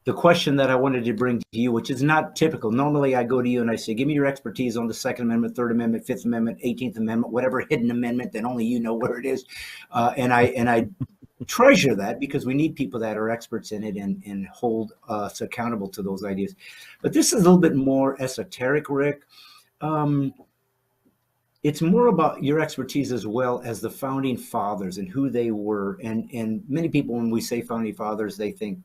the question that I wanted to bring to you, which is not typical. Normally I go to you and I say, give me your expertise on the Second Amendment, Third Amendment, Fifth Amendment, 18th Amendment, whatever hidden amendment that only you know where it is. And I treasure that because we need people that are experts in it and hold us accountable to those ideas. But this is a little bit more esoteric, Rick. It's more about your expertise as well as the founding fathers and who they were. And many people, when we say founding fathers, they think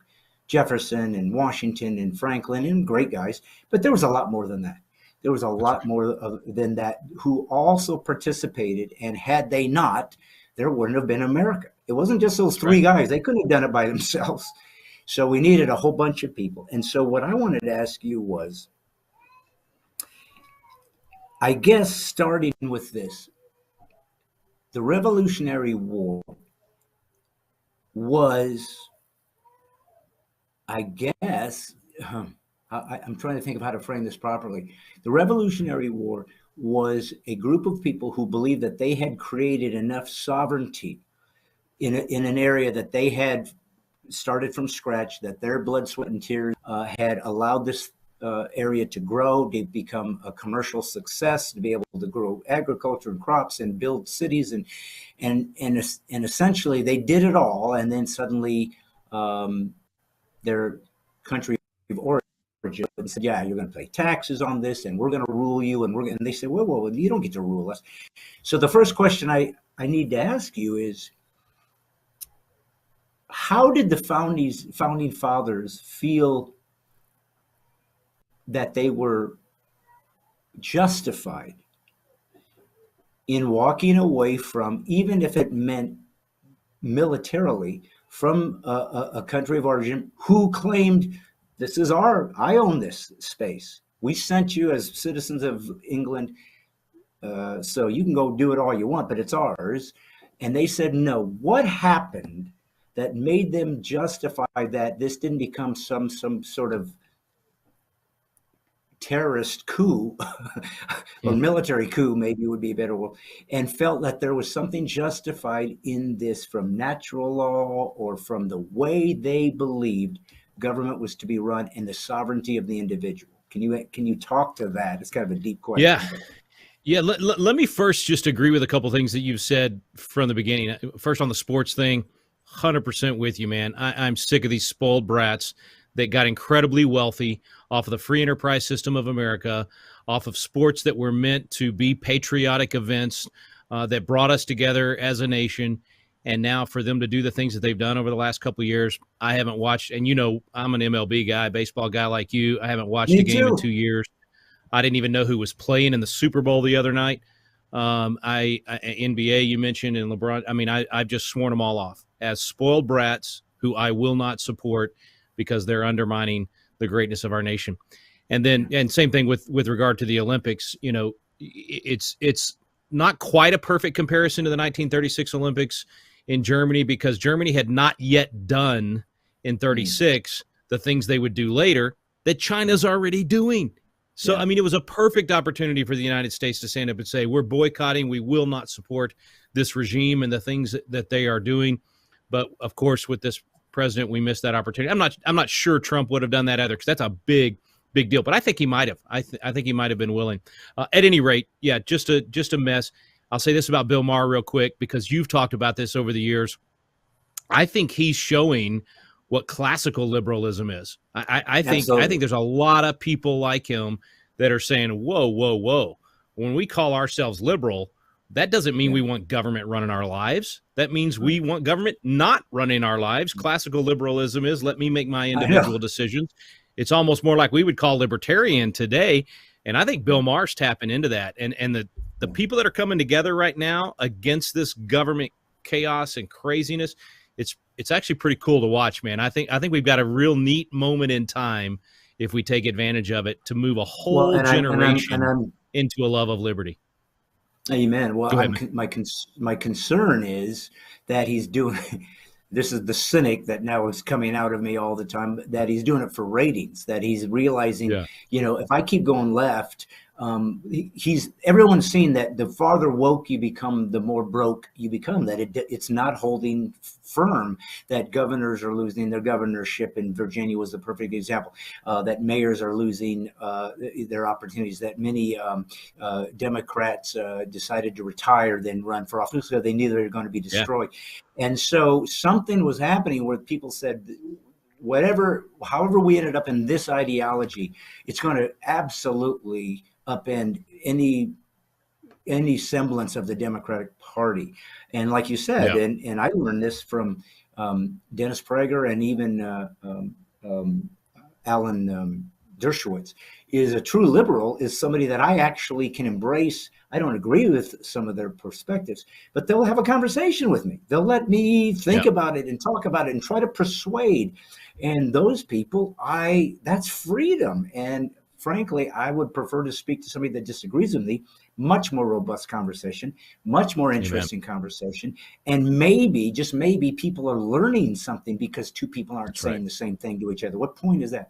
Jefferson and Washington and Franklin, and great guys, but there was a lot more than that. There was a lot more than that who also participated, and had they not, there wouldn't have been America. It wasn't just those three guys. They couldn't have done it by themselves. So we needed a whole bunch of people. And so what I wanted to ask you was, I guess starting with this, the Revolutionary War was I guess I'm trying to think of how to frame this properly. The Revolutionary War was a group of people who believed that they had created enough sovereignty in an area that they had started from scratch, that their blood, sweat, and tears had allowed this area to grow, to become a commercial success, to be able to grow agriculture and crops and build cities, and essentially they did it all, and then suddenly their country of origin said, "Yeah, you're going to pay taxes on this, and we're going to rule you," and they said, "Well, you don't get to rule us." So the first question I need to ask you is, how did the founding fathers feel that they were justified in walking away from, even if it meant militarily, from a country of origin who claimed, this is I own this space. We sent you as citizens of England, so you can go do it all you want, but it's ours. And they said no. What happened that made them justify that this didn't become some sort of terrorist coup or military coup, maybe would be a better word, and felt that there was something justified in this from natural law or from the way they believed government was to be run and the sovereignty of the individual? Can you talk to that? It's kind of a deep question. Yeah. Let me first just agree with a couple things that you've said from the beginning. First, on the sports thing, 100% with you, man. I'm sick of these spoiled brats that got incredibly wealthy off of the free enterprise system of America, off of sports that were meant to be patriotic events that brought us together as a nation. And now for them to do the things that they've done over the last couple of years, I haven't watched. And, I'm an MLB guy, baseball guy like you. I haven't watched a game in 2 years. I didn't even know who was playing in the Super Bowl the other night. NBA, you mentioned, and LeBron. I mean, I've just sworn them all off as spoiled brats who I will not support because they're undermining the greatness of our nation. And same thing with regard to the Olympics. It's not quite a perfect comparison to the 1936 Olympics in Germany, because Germany had not yet done in 36 the things they would do later that China's already doing. So, I mean, it was a perfect opportunity for the United States to stand up and say, we're boycotting, we will not support this regime and the things that they are doing. But of course, with this president, we missed that opportunity. I'm not sure Trump would have done that either, because that's a big deal. But I think he might have. I think he might have been willing. At any rate, just a mess. I'll say this about Bill Maher real quick, because you've talked about this over the years. I think he's showing what classical liberalism is. I think there's a lot of people like him that are saying, whoa. When we call ourselves liberal, that doesn't mean we want government running our lives. That means we want government not running our lives. Classical liberalism is, let me make my individual decisions. It's almost more like we would call libertarian today. And I think Bill Maher's tapping into that. And the people that are coming together right now against this government chaos and craziness, it's actually pretty cool to watch, man. I think we've got a real neat moment in time, if we take advantage of it, to move a whole generation into a love of liberty. Amen. Well, my concern is that he's doing this is the cynic that now is coming out of me all the time, that he's doing it for ratings, that he's realizing, if I keep going left, everyone's seen that the farther woke you become, the more broke you become, that it's not holding firm, that governors are losing their governorship. In Virginia was the perfect example, that mayors are losing their opportunities, that many Democrats decided to retire, then run for office, so they knew they were going to be destroyed. And so something was happening where people said, however we ended up in this ideology, it's going to absolutely upend any semblance of the Democratic Party. And like you said, and I learned this from Dennis Prager and even Alan Dershowitz, is a true liberal is somebody that I actually can embrace. I don't agree with some of their perspectives, but they'll have a conversation with me. They'll let me think about it and talk about it and try to persuade. And those people, that's freedom. And frankly, I would prefer to speak to somebody that disagrees with me. Much more robust conversation, much more interesting conversation. And maybe, just maybe, people are learning something because two people aren't saying the same thing to each other. What point is that?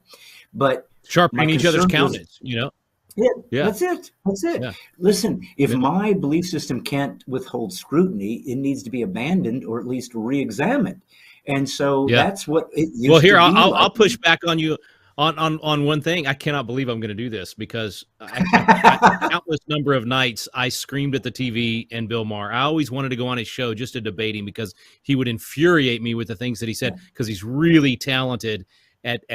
But sharpening each other's concern was- countenance, you know? Yeah, that's it. That's it. Yeah. Listen, if my belief system can't withhold scrutiny, it needs to be abandoned or at least re-examined. And so that's what it used well, here, to be I'll push back on you on one thing. I cannot believe I'm going to do this because countless number of nights I screamed at the TV and Bill Maher. I always wanted to go on his show just to debate him because he would infuriate me with the things that he said because he's really talented at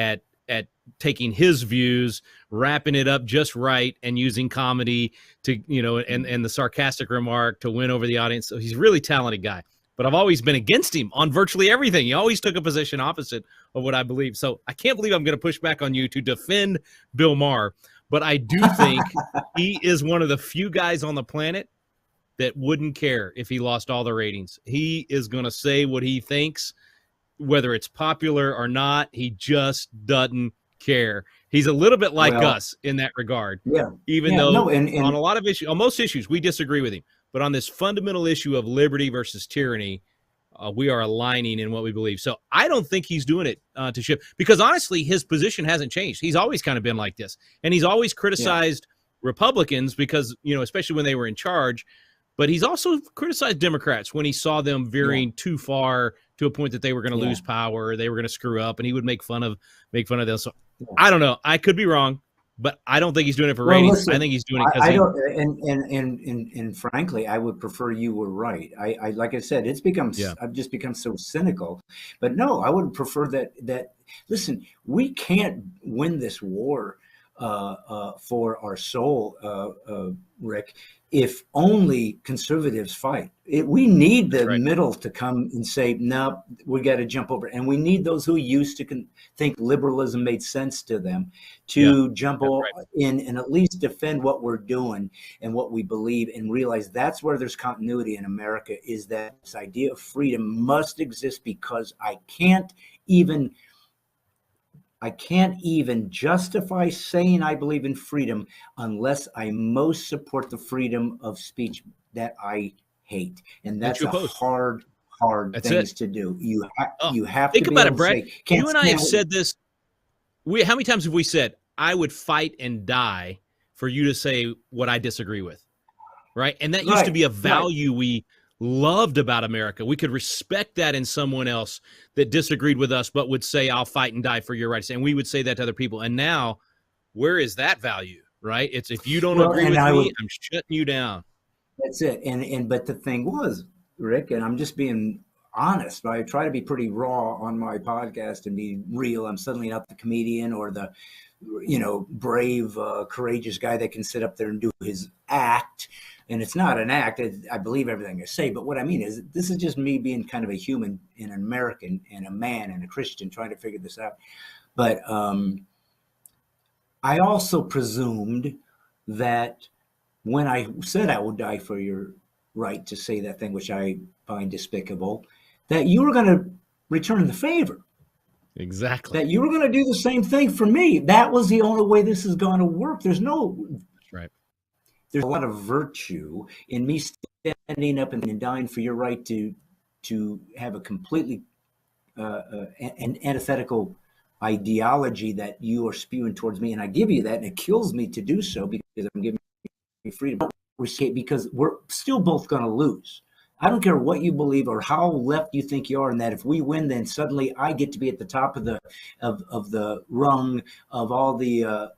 taking his views, wrapping it up just right, and using comedy to, you know, and the sarcastic remark to win over the audience. So he's a really talented guy. But I've always been against him on virtually everything. He always took a position opposite of what I believe. So I can't believe I'm going to push back on you to defend Bill Maher. But I do think he is one of the few guys on the planet that wouldn't care if he lost all the ratings. He is going to say what he thinks, whether it's popular or not. He just doesn't care. He's a little bit like us in that regard. Yeah. Even though on a lot of issues, on most issues, we disagree with him. But on this fundamental issue of liberty versus tyranny, we are aligning in what we believe. So I don't think he's doing it to shift, because honestly, his position hasn't changed. He's always kind of been like this. And he's always criticized Republicans because, you know, especially when they were in charge. But he's also criticized Democrats when he saw them veering too far to a point that they were going to lose power, they were going to screw up, and he would make fun of them. So I don't know. I could be wrong, but I don't think he's doing it for ratings. Listen, I think he's doing it because and frankly, I would prefer you were right. I like I said, I've just become so cynical. But no, I would prefer that listen, we can't win this war for our soul, Rick, if only conservatives fight. We need the middle to come and say, no, we got to jump over. And we need those who used to think liberalism made sense to them to jump in and at least defend what we're doing and what we believe, and realize that's where there's continuity in America, is that this idea of freedom must exist, because I can't even justify saying I believe in freedom unless I most support the freedom of speech that I hate. And that's a hard things to do. You have to think about it, Brad. You and I have said this. How many times have we said, I would fight and die for you to say what I disagree with? Right. And that used to be a value we loved about America. We could respect that in someone else that disagreed with us, but would say, I'll fight and die for your rights. And we would say that to other people. And now, where is that value, right? It's, if you don't agree with me, I'm shutting you down. That's it. But the thing was, Rick, and I'm just being honest, I try to be pretty raw on my podcast and be real. I'm suddenly not the comedian or the, brave, courageous guy that can sit up there and do his act. And it's not an act. I believe everything I say. But what I mean is, this is just me being kind of a human and an American and a man and a Christian trying to figure this out. But I also presumed that when I said I would die for your right to say that thing, which I find despicable, that you were going to return the favor. Exactly. That you were going to do the same thing for me. That was the only way this is going to work. There's a lot of virtue in me standing up and dying for your right to have a completely an antithetical ideology that you are spewing towards me, and I give you that, and it kills me to do so because I'm giving you freedom. Because we're still both going to lose. I don't care what you believe or how left you think you are, and that if we win, then suddenly I get to be at the top of the rung of all the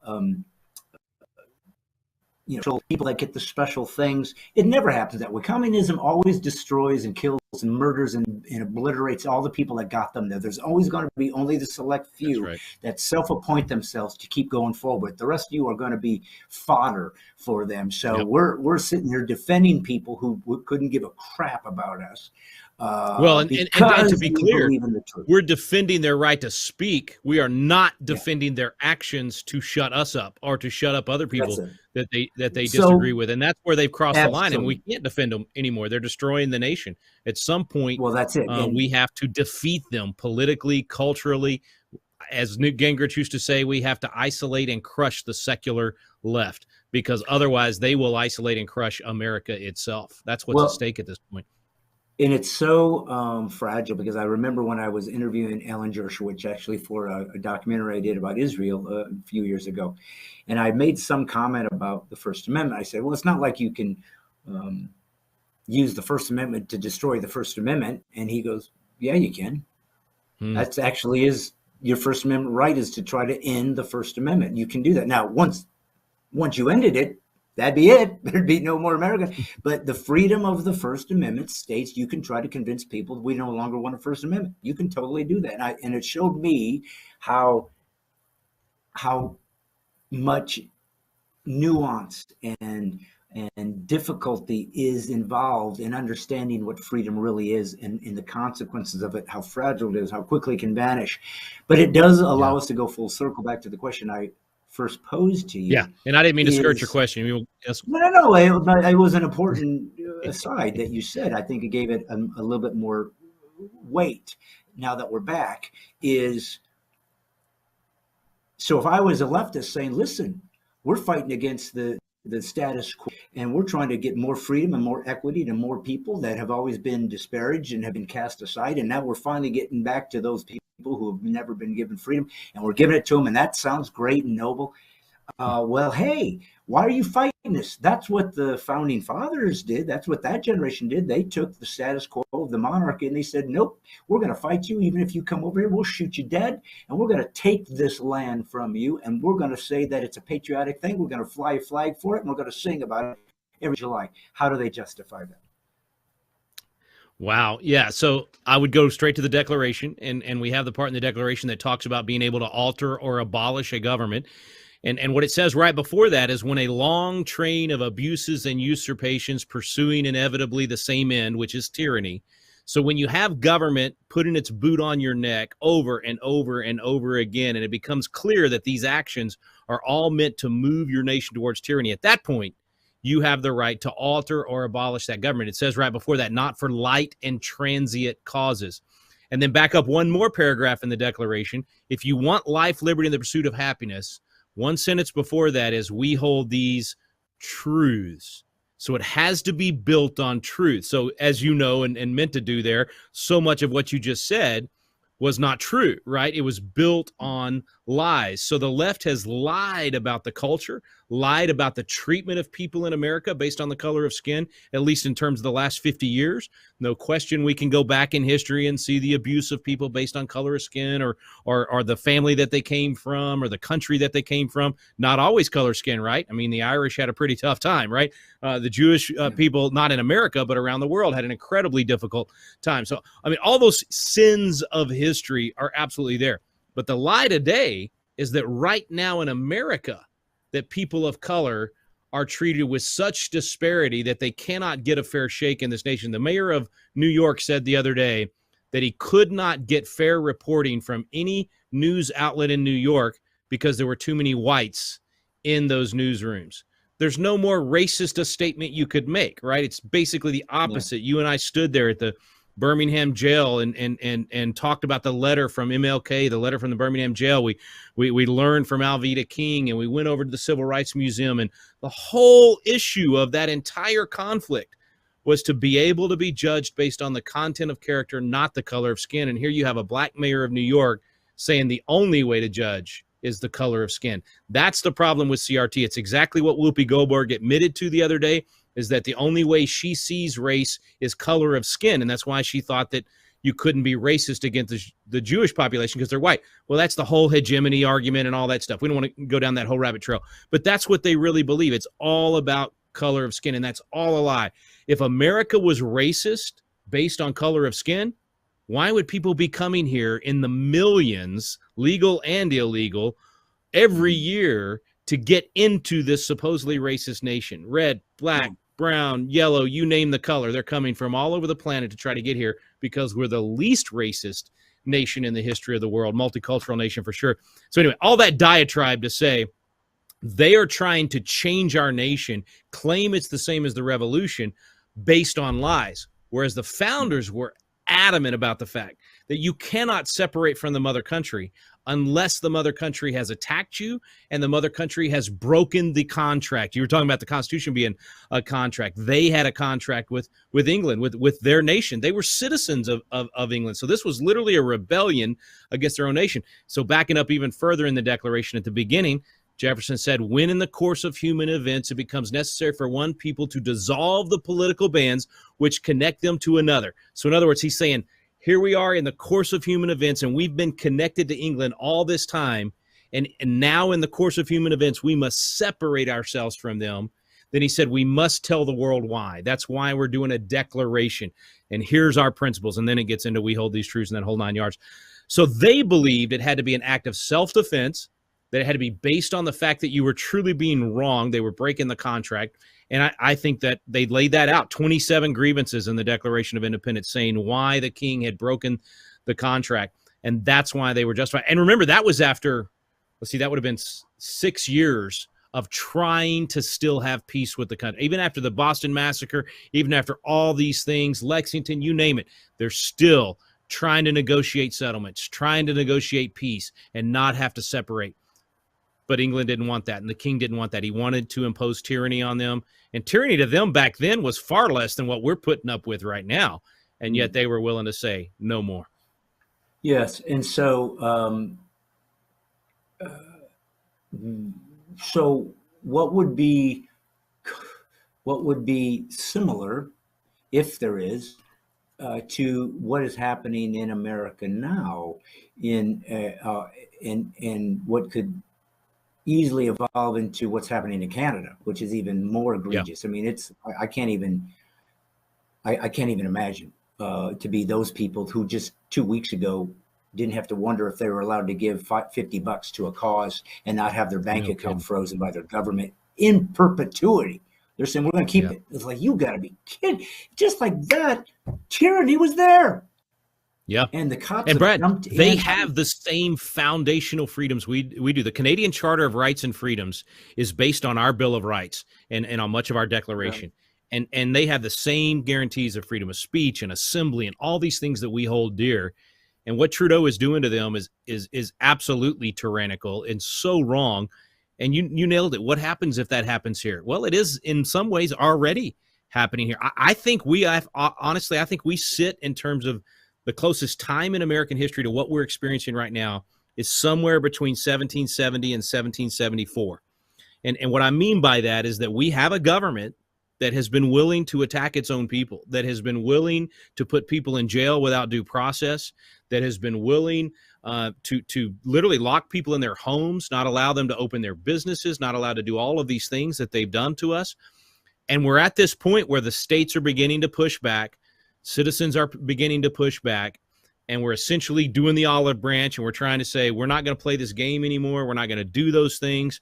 people that get the special things. It never happens that way. Communism always destroys and kills and murders and obliterates all the people that got them there. There's always going to be only the select few that self-appoint themselves to keep going forward. The rest of you are going to be fodder for them. So we're sitting here defending people who couldn't give a crap about us. And to be clear, we're defending their right to speak. We are not defending their actions to shut us up or to shut up other people that they disagree with. And that's where they've crossed the line, and we can't defend them anymore. They're destroying the nation. At some point, that's it. We have to defeat them politically, culturally. as Newt Gingrich used to say, we have to isolate and crush the secular left, because otherwise they will isolate and crush America itself. That's what's at stake at this point. And it's so fragile, because I remember when I was interviewing Alan Dershowitz, actually, for a documentary I did about Israel a few years ago. And I made some comment about the First Amendment. I said, well, it's not like you can use the First Amendment to destroy the First Amendment. And he goes, yeah, you can. That's actually is your First Amendment right, is to try to end the First Amendment. You can do that. Now, once you ended it, that'd be it. There'd be no more America. But the freedom of the First Amendment states you can try to convince people we no longer want a First Amendment. You can totally do that. And it showed me how much nuance and difficulty is involved in understanding what freedom really is, and the consequences of it, how fragile it is, how quickly it can vanish. But it does allow us to go full circle back to the question I first posed to you. Yeah, and I didn't mean to skirt your question. No. It was an important aside that you said. I think it gave it a little bit more weight. Now that we're back, is so if I was a leftist saying, listen, we're fighting against the status quo, and we're trying to get more freedom and more equity to more people that have always been disparaged and have been cast aside, and now we're finally getting back to those people who have never been given freedom, and we're giving it to them, and that sounds great and noble. Well, hey, why are you fighting this? That's what the founding fathers did. That's what that generation did. They took the status quo of the monarchy and they said, nope, we're going to fight you. Even if you come over here, we'll shoot you dead. And we're going to take this land from you. And we're going to say that it's a patriotic thing. We're going to fly a flag for it. And we're going to sing about it every July. How do they justify that? Wow. Yeah. So I would go straight to the Declaration. And we have the part in the Declaration that talks about being able to alter or abolish a government. And what it says right before that is, when a long train of abuses and usurpations pursuing inevitably the same end, which is tyranny. So when you have government putting its boot on your neck over and over and over again, and it becomes clear that these actions are all meant to move your nation towards tyranny, at that point, you have the right to alter or abolish that government. It says right before that, not for light and transient causes. And then back up one more paragraph in the Declaration. If you want life, liberty, and the pursuit of happiness, one sentence before that is, we hold these truths. So it has to be built on truth. So as you know, and meant to do there, so much of what you just said was not true, right? It was built on lies. So the left has lied about the culture, lied about the treatment of people in America based on the color of skin, at least in terms of the last 50 years. No question we can go back in history and see the abuse of people based on color of skin, or the family that they came from, or the country that they came from. Not always color skin, right? I mean, the Irish had a pretty tough time, right? The Jewish people, not in America, but around the world, had an incredibly difficult time. So, I mean, all those sins of history are absolutely there. But the lie today is that right now in America, that people of color are treated with such disparity that they cannot get a fair shake in this nation. The mayor of New York said the other day that he could not get fair reporting from any news outlet in New York because there were too many whites in those newsrooms. There's no more racist a statement you could make, right? It's basically the opposite. Yeah. You and I stood there at the Birmingham jail and talked about the letter from MLK, the letter from the Birmingham jail. We learned from Alveda King, and we went over to the Civil Rights Museum, and the whole issue of that entire conflict was to be able to be judged based on the content of character, not the color of skin. And here you have a black mayor of New York saying the only way to judge is the color of skin. That's the problem with CRT. It's exactly what Whoopi Goldberg admitted to the other day, is that the only way she sees race is color of skin. And that's why she thought that you couldn't be racist against the Jewish population because they're white. Well, that's the whole hegemony argument and all that stuff. We don't want to go down that whole rabbit trail. But that's what they really believe. It's all about color of skin, and that's all a lie. If America was racist based on color of skin, why would people be coming here in the millions, legal and illegal, every year to get into this supposedly racist nation? Red, black, brown, yellow, you name the color. They're coming from all over the planet to try to get here because we're the least racist nation in the history of the world, multicultural nation for sure. So anyway, all that diatribe to say they are trying to change our nation, claim it's the same as the revolution based on lies, whereas the founders were adamant about the fact that you cannot separate from the mother country unless the mother country has attacked you and the mother country has broken the contract. You were talking about the Constitution being a contract. They had a contract with England, with their nation. They were citizens of England. So this was literally a rebellion against their own nation. So backing up even further in the Declaration at the beginning, Jefferson said, when in the course of human events it becomes necessary for one people to dissolve the political bands which connect them to another. So in other words, he's saying, here we are in the course of human events, and we've been connected to England all this time, and now in the course of human events, we must separate ourselves from them. Then he said, we must tell the world why. That's why we're doing a declaration, and here's our principles. And then it gets into we hold these truths and that whole 9 yards. So they believed it had to be an act of self-defense, that it had to be based on the fact that you were truly being wrong. They were breaking the contract. And I think that they laid that out, 27 grievances in the Declaration of Independence saying why the king had broken the contract. And that's why they were justified. And remember, that was after, let's see, that would have been 6 years of trying to still have peace with the country. Even after the Boston Massacre, even after all these things, Lexington, you name it, they're still trying to negotiate settlements, trying to negotiate peace and not have to separate. But England didn't want that, and the king didn't want that. He wanted to impose tyranny on them, and tyranny to them back then was far less than what we're putting up with right now, and yet they were willing to say no more. Yes, and so so what would be similar, if there is, to what is happening in America now, in what could easily evolve into what's happening in Canada, which is even more egregious. Yeah. I mean, I can't even imagine to be those people who just 2 weeks ago didn't have to wonder if they were allowed to give $50 to a cause and not have their bank account frozen by their government in perpetuity. They're saying, we're going to keep it. It's like, you got to be kidding. Just like that, tyranny was there. Yeah. And the cops and Brad, they have the same foundational freedoms we do. The Canadian Charter of Rights and Freedoms is based on our Bill of Rights and on much of our Declaration. Yeah. And they have the same guarantees of freedom of speech and assembly and all these things that we hold dear. And what Trudeau is doing to them is absolutely tyrannical and so wrong. And you nailed it. What happens if that happens here? Well, it is in some ways already happening here. I think honestly, I think we sit in terms of the closest time in American history to what we're experiencing right now is somewhere between 1770 and 1774. And what I mean by that is that we have a government that has been willing to attack its own people, that has been willing to put people in jail without due process, that has been willing to literally lock people in their homes, not allow them to open their businesses, not allowed to do all of these things that they've done to us. And we're at this point where the states are beginning to push back. Citizens are beginning to push back, and we're essentially doing the olive branch, and we're trying to say, we're not going to play this game anymore. We're not going to do those things.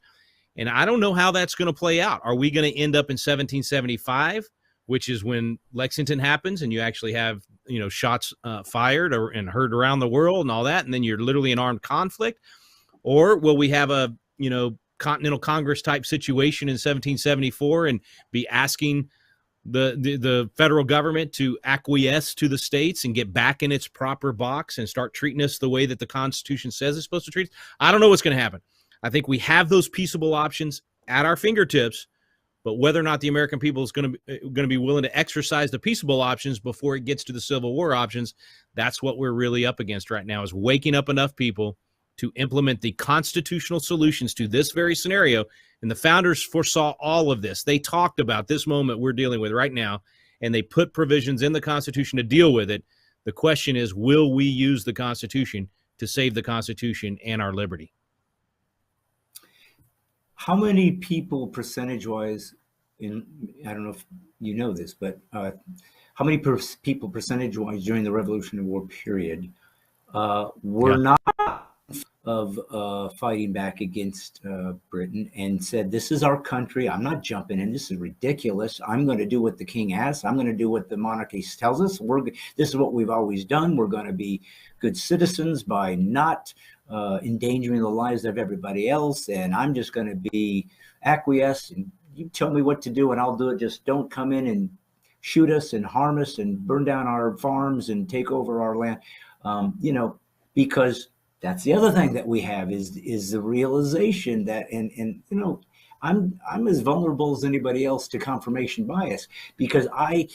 And I don't know how that's going to play out. Are we going to end up in 1775, which is when Lexington happens, and you actually have, shots fired and heard around the world and all that, and then you're literally in armed conflict? Or will we have a, Continental Congress type situation in 1774 and be asking the federal government to acquiesce to the states and get back in its proper box and start treating us the way that the Constitution says it's supposed to treat us? I don't know what's going to happen. I think we have those peaceable options at our fingertips, but whether or not the American people is going to be willing to exercise the peaceable options before it gets to the Civil War options, that's what we're really up against right now, is waking up enough people to implement the constitutional solutions to this very scenario. And the founders foresaw all of this. They talked about this moment we're dealing with right now, and they put provisions in the Constitution to deal with it. The question is, will we use the Constitution to save the Constitution and our liberty? How many people percentage-wise, I don't know if you know this, but how many people percentage-wise during the Revolutionary War period were not of fighting back against Britain and said, this is our country, I'm not jumping in, this is ridiculous, I'm going to do what the king asks, I'm going to do what the monarchy tells us, this is what we've always done, we're going to be good citizens by not endangering the lives of everybody else, and I'm just going to be acquiesce, and you tell me what to do and I'll do it, just don't come in and shoot us and harm us and burn down our farms and take over our land. Because that's the other thing that we have is the realization that, and I'm as vulnerable as anybody else to confirmation bias, because I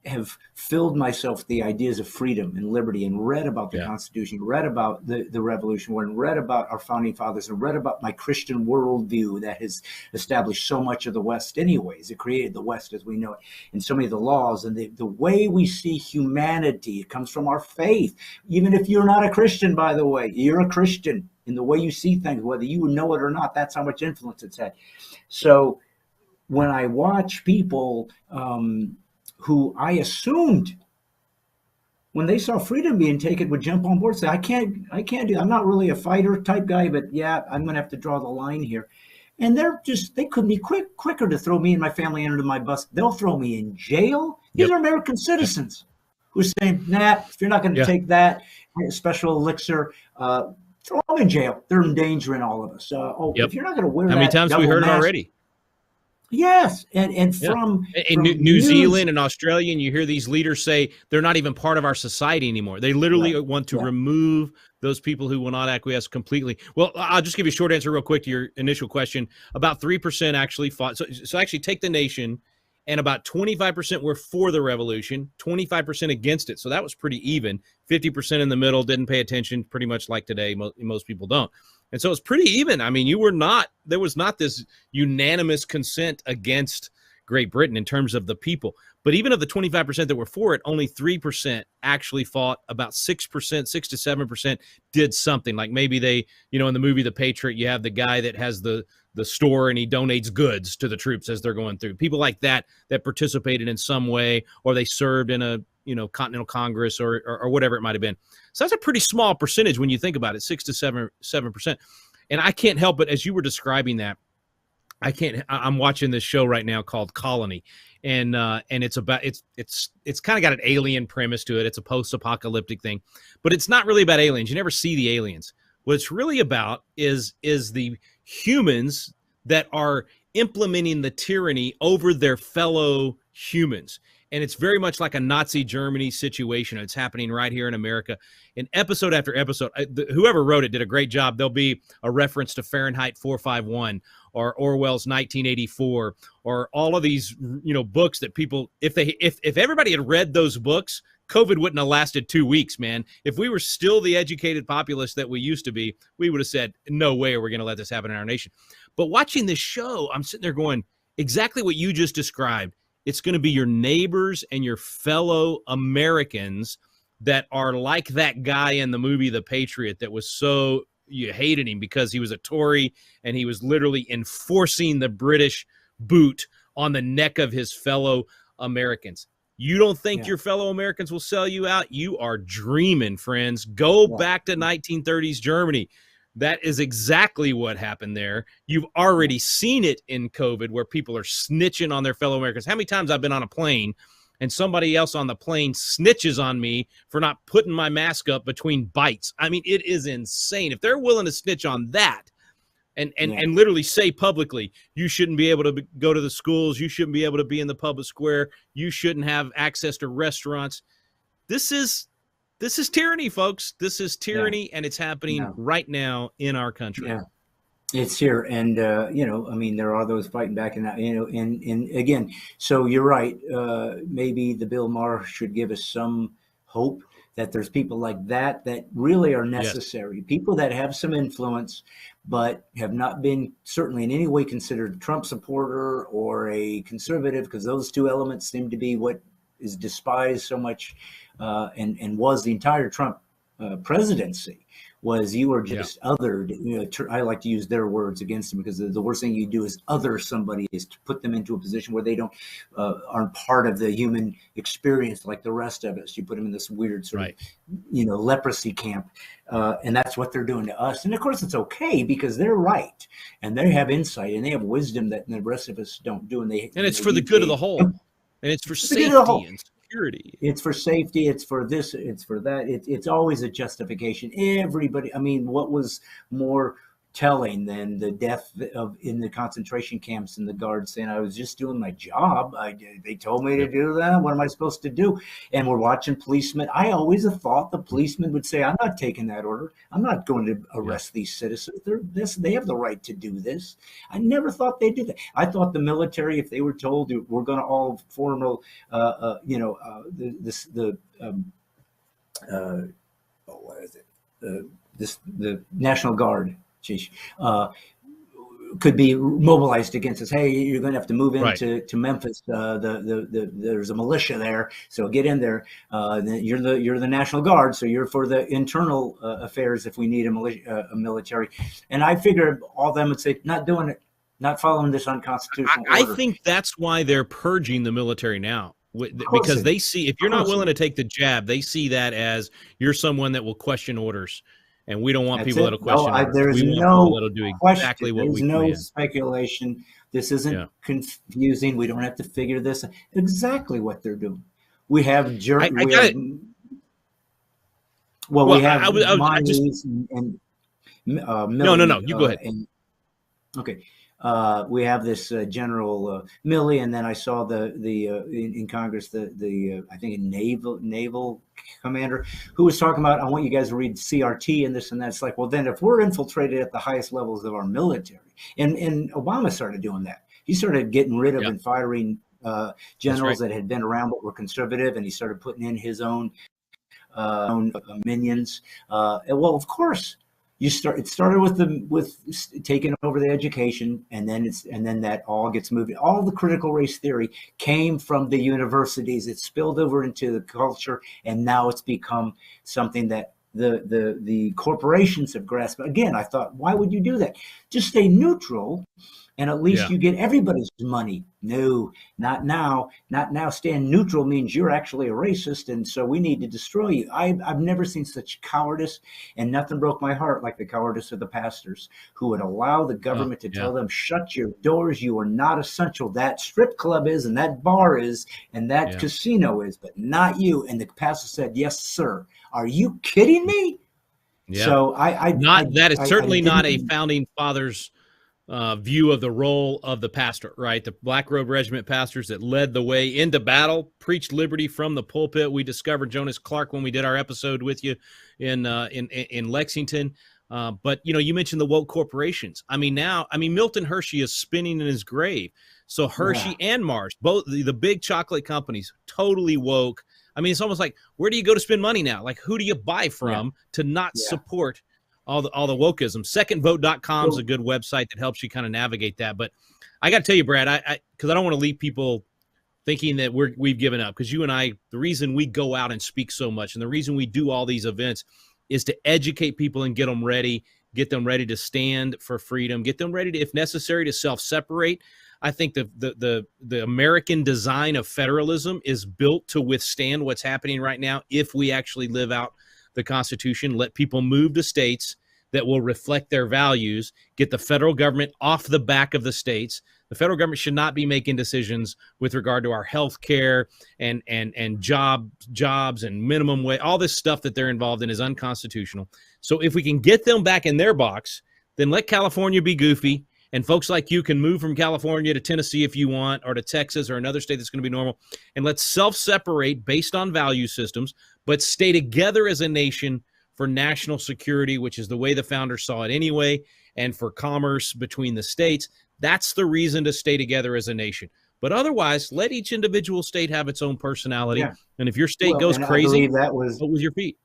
have filled myself with the ideas of freedom and liberty, and read about the Yeah. Constitution, read about the Revolution War, and read about our founding fathers, and read about my Christian worldview that has established so much of the West anyways. It created the West as we know it, and so many of the laws, and the way we see humanity, it comes from our faith. Even if you're not a Christian, by the way, you're a Christian in the way you see things, whether you know it or not. That's how much influence it's had. So when I watch people who I assumed, when they saw freedom being taken, would jump on board and say, I can't do, I'm not really a fighter type guy, but yeah, I'm going to have to draw the line here. And they couldn't be quicker to throw me and my family under my bus. They'll throw me in jail. These are American citizens who are saying, nah, if you're not going to take that special elixir, throw them in jail. They're endangering all of us. If you're not going to wear How many times we heard it already? Yes, and from New Zealand and Australia, and you hear these leaders say they're not even part of our society anymore. They literally want to remove those people who will not acquiesce completely. Well, I'll just give you a short answer real quick to your initial question. About 3% actually fought. So actually take the nation, and about 25% were for the revolution, 25% against it. So that was pretty even. 50% in the middle didn't pay attention, pretty much like today. Most people don't. And so it's pretty even. I mean, there was not this unanimous consent against Great Britain in terms of the people. But even of the 25% that were for it, only 3% actually fought. About 6%, 6 to 7% did something. Like maybe they, in the movie The Patriot, you have the guy that has the store and he donates goods to the troops as they're going through. People like that participated in some way, or they served in a Continental Congress or whatever it might have been. So that's a pretty small percentage when you think about it, 6 to 7%. And I can't help but, as you were describing that, I'm watching this show right now called Colony, and it's about it's kind of got an alien premise to it. It's a post-apocalyptic thing, but it's not really about aliens. You never see the aliens. What it's really about is the humans that are implementing the tyranny over their fellow humans. And it's very much like a Nazi Germany situation. It's happening right here in America. In episode after episode, whoever wrote it did a great job. There'll be a reference to Fahrenheit 451 or Orwell's 1984 or all of these, books that people, if everybody had read those books, COVID wouldn't have lasted 2 weeks, man. If we were still the educated populace that we used to be, we would have said, no way are we going to let this happen in our nation. But watching this show, I'm sitting there going, exactly what you just described. It's going to be your neighbors and your fellow Americans that are like that guy in the movie The Patriot that was so, you hated him because he was a Tory and he was literally enforcing the British boot on the neck of his fellow Americans. You don't think your fellow Americans will sell you out? You are dreaming, friends. Go back to 1930s Germany. That is exactly what happened there. You've already seen it in COVID where people are snitching on their fellow Americans. How many times I've been on a plane and somebody else on the plane snitches on me for not putting my mask up between bites? I mean, it is insane. If they're willing to snitch on that and literally say publicly, you shouldn't be able to go to the schools, you shouldn't be able to be in the public square, you shouldn't have access to restaurants. This is tyranny, folks. This is tyranny, and it's happening right now in our country. Yeah, it's here, and there are those fighting back, and and again, so you're right. Maybe the Bill Maher should give us some hope that there's people like that really are necessary. Yes. People that have some influence, but have not been certainly in any way considered a Trump supporter or a conservative, because those two elements seem to be what is despised so much. And was the entire Trump presidency, was you were just othered. I like to use their words against him, because the worst thing you do is other somebody, is to put them into a position where they aren't part of the human experience like the rest of us. You put them in this weird sort of leprosy camp, and that's what they're doing to us. And of course it's okay, because they're right and they have insight and they have wisdom that the rest of us don't do. And it's for the good of the whole, and it's for safety and security. It's for safety. It's for this. It's for that. It's always a justification. Everybody. I mean, what was more telling than the death of in the concentration camps and the guards saying, I was just doing my job. They told me to do that. What am I supposed to do? And we're watching policemen. I always have thought the policemen would say, I'm not taking that order. I'm not going to arrest these citizens. They have the right to do this. I never thought they'd do that. I thought the military, if they were told we're going to all form, what is it? The National Guard. Could be mobilized against us. Hey, you're going to have to move into Memphis. There's a militia there, so get in there. You're the National Guard, so you're for the internal affairs. If we need a military, and I figured all of them would say, not doing it, not following this unconstitutional order. I think that's why they're purging the military now. Because they see, if you're not willing to take the jab, they see that as you're someone that will question orders. And we don't want people that'll question orders. There's we no want people that'll do exactly what we There's no command. speculation. This isn't confusing. We don't have to figure this out. Exactly what they're doing. We have we have Monties and Millie. No. You go ahead. Okay. We have this General Milley, and then I saw in Congress I think a naval commander who was talking about, I want you guys to read CRT and this and that. It's like, well, then if we're infiltrated at the highest levels of our military, and Obama started doing that, he started getting rid of and firing generals that had been around but were conservative, and he started putting in his own minions. Well, of course. It started with taking over the education, and then that all gets moved. All the critical race theory came from the universities. It spilled over into the culture, and now it's become something that the corporations have grasped. Again, I thought, why would you do that? Just stay neutral, and at least you get everybody's money. No, not now. Not now. Stand neutral means you're actually a racist, and so we need to destroy you. I've never seen such cowardice, and nothing broke my heart like the cowardice of the pastors who would allow the government to tell them, shut your doors, you are not essential. That strip club is, and that bar is, and that casino is, but not you. And the pastor said, yes, sir. Are you kidding me? Yeah. So that is certainly not a founding fathers view of the role of the pastor, right? The Black Robe Regiment pastors that led the way into battle, preached liberty from the pulpit. We discovered Jonas Clark when we did our episode with you in Lexington. But you mentioned the woke corporations. Milton Hershey is spinning in his grave. So Hershey and Mars, both the big chocolate companies, totally woke. It's almost like, where do you go to spend money now? Like, who do you buy from to not support all the wokeism? Secondvote.com is a good website that helps you kind of navigate that. But I got to tell you, Brad, because I don't want to leave people thinking that we've given up. Because you and I, the reason we go out and speak so much, and the reason we do all these events, is to educate people and get them ready to stand for freedom, get them ready to, if necessary, to self-separate. I think the American design of federalism is built to withstand what's happening right now if we actually live out the Constitution, let people move to states that will reflect their values, get the federal government off the back of the states. The federal government should not be making decisions with regard to our health care and jobs and minimum wage. All this stuff that they're involved in is unconstitutional. So if we can get them back in their box, then let California be goofy. And folks like you can move from California to Tennessee if you want, or to Texas or another state that's going to be normal. And let's self-separate based on value systems, but stay together as a nation for national security, which is the way the founders saw it anyway, and for commerce between the states. That's the reason to stay together as a nation. But otherwise, let each individual state have its own personality. Yeah. And if your state goes crazy, vote with your feet.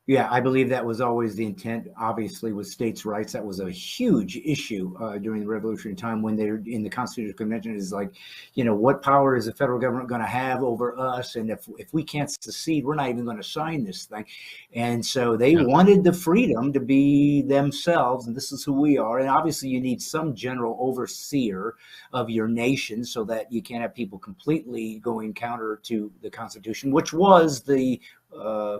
Yeah, I believe that was always the intent, obviously, with states' rights. That was a huge issue during the Revolutionary time when they're in the Constitutional Convention. Is like, what power is the federal government going to have over us? And if we can't secede, we're not even going to sign this thing. And so they wanted the freedom to be themselves, and this is who we are. And obviously, you need some general overseer of your nation so that you can't have people completely going counter to the Constitution, which was the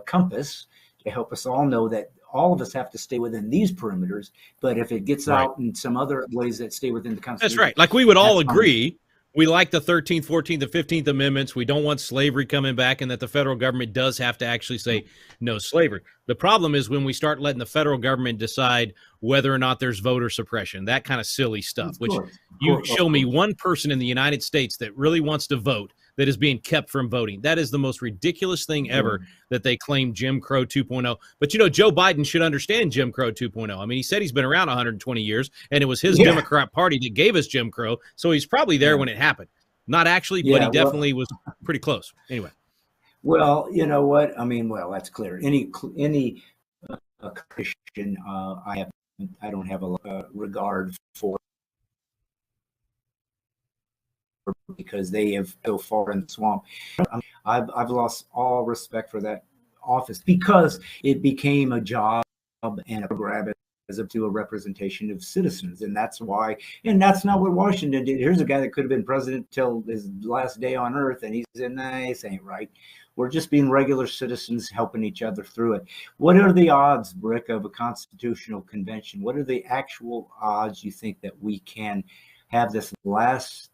compass to help us all know that all of us have to stay within these perimeters. But if it gets out in some other ways that stay within the Constitution. That's right. Like we would all agree we like the 13th, 14th, and 15th Amendments. We don't want slavery coming back, and that the federal government does have to actually say no slavery. The problem is when we start letting the federal government decide whether or not there's voter suppression, that kind of silly stuff, which you show me one person in the United States that really wants to vote that is being kept from voting. That is the most ridiculous thing ever that they claim Jim Crow 2.0. But, you know, Joe Biden should understand Jim Crow 2.0. I mean, he said he's been around 120 years, and it was his Democrat Party that gave us Jim Crow. So he's probably there when it happened. Not actually, but he definitely was pretty close. Anyway. Well, you know what? I mean, well, that's clear. Any Christian, I don't have a regard for, because they have so far in the swamp. I've lost all respect for that office because it became a job and a grab as up to a representation of citizens. And that's why, and that's not what Washington did. Here's a guy that could have been president till his last day on earth, and he's in, this ain't right. We're just being regular citizens helping each other through it. What are the odds, Rick, of a constitutional convention? What are the actual odds you think that we can have this last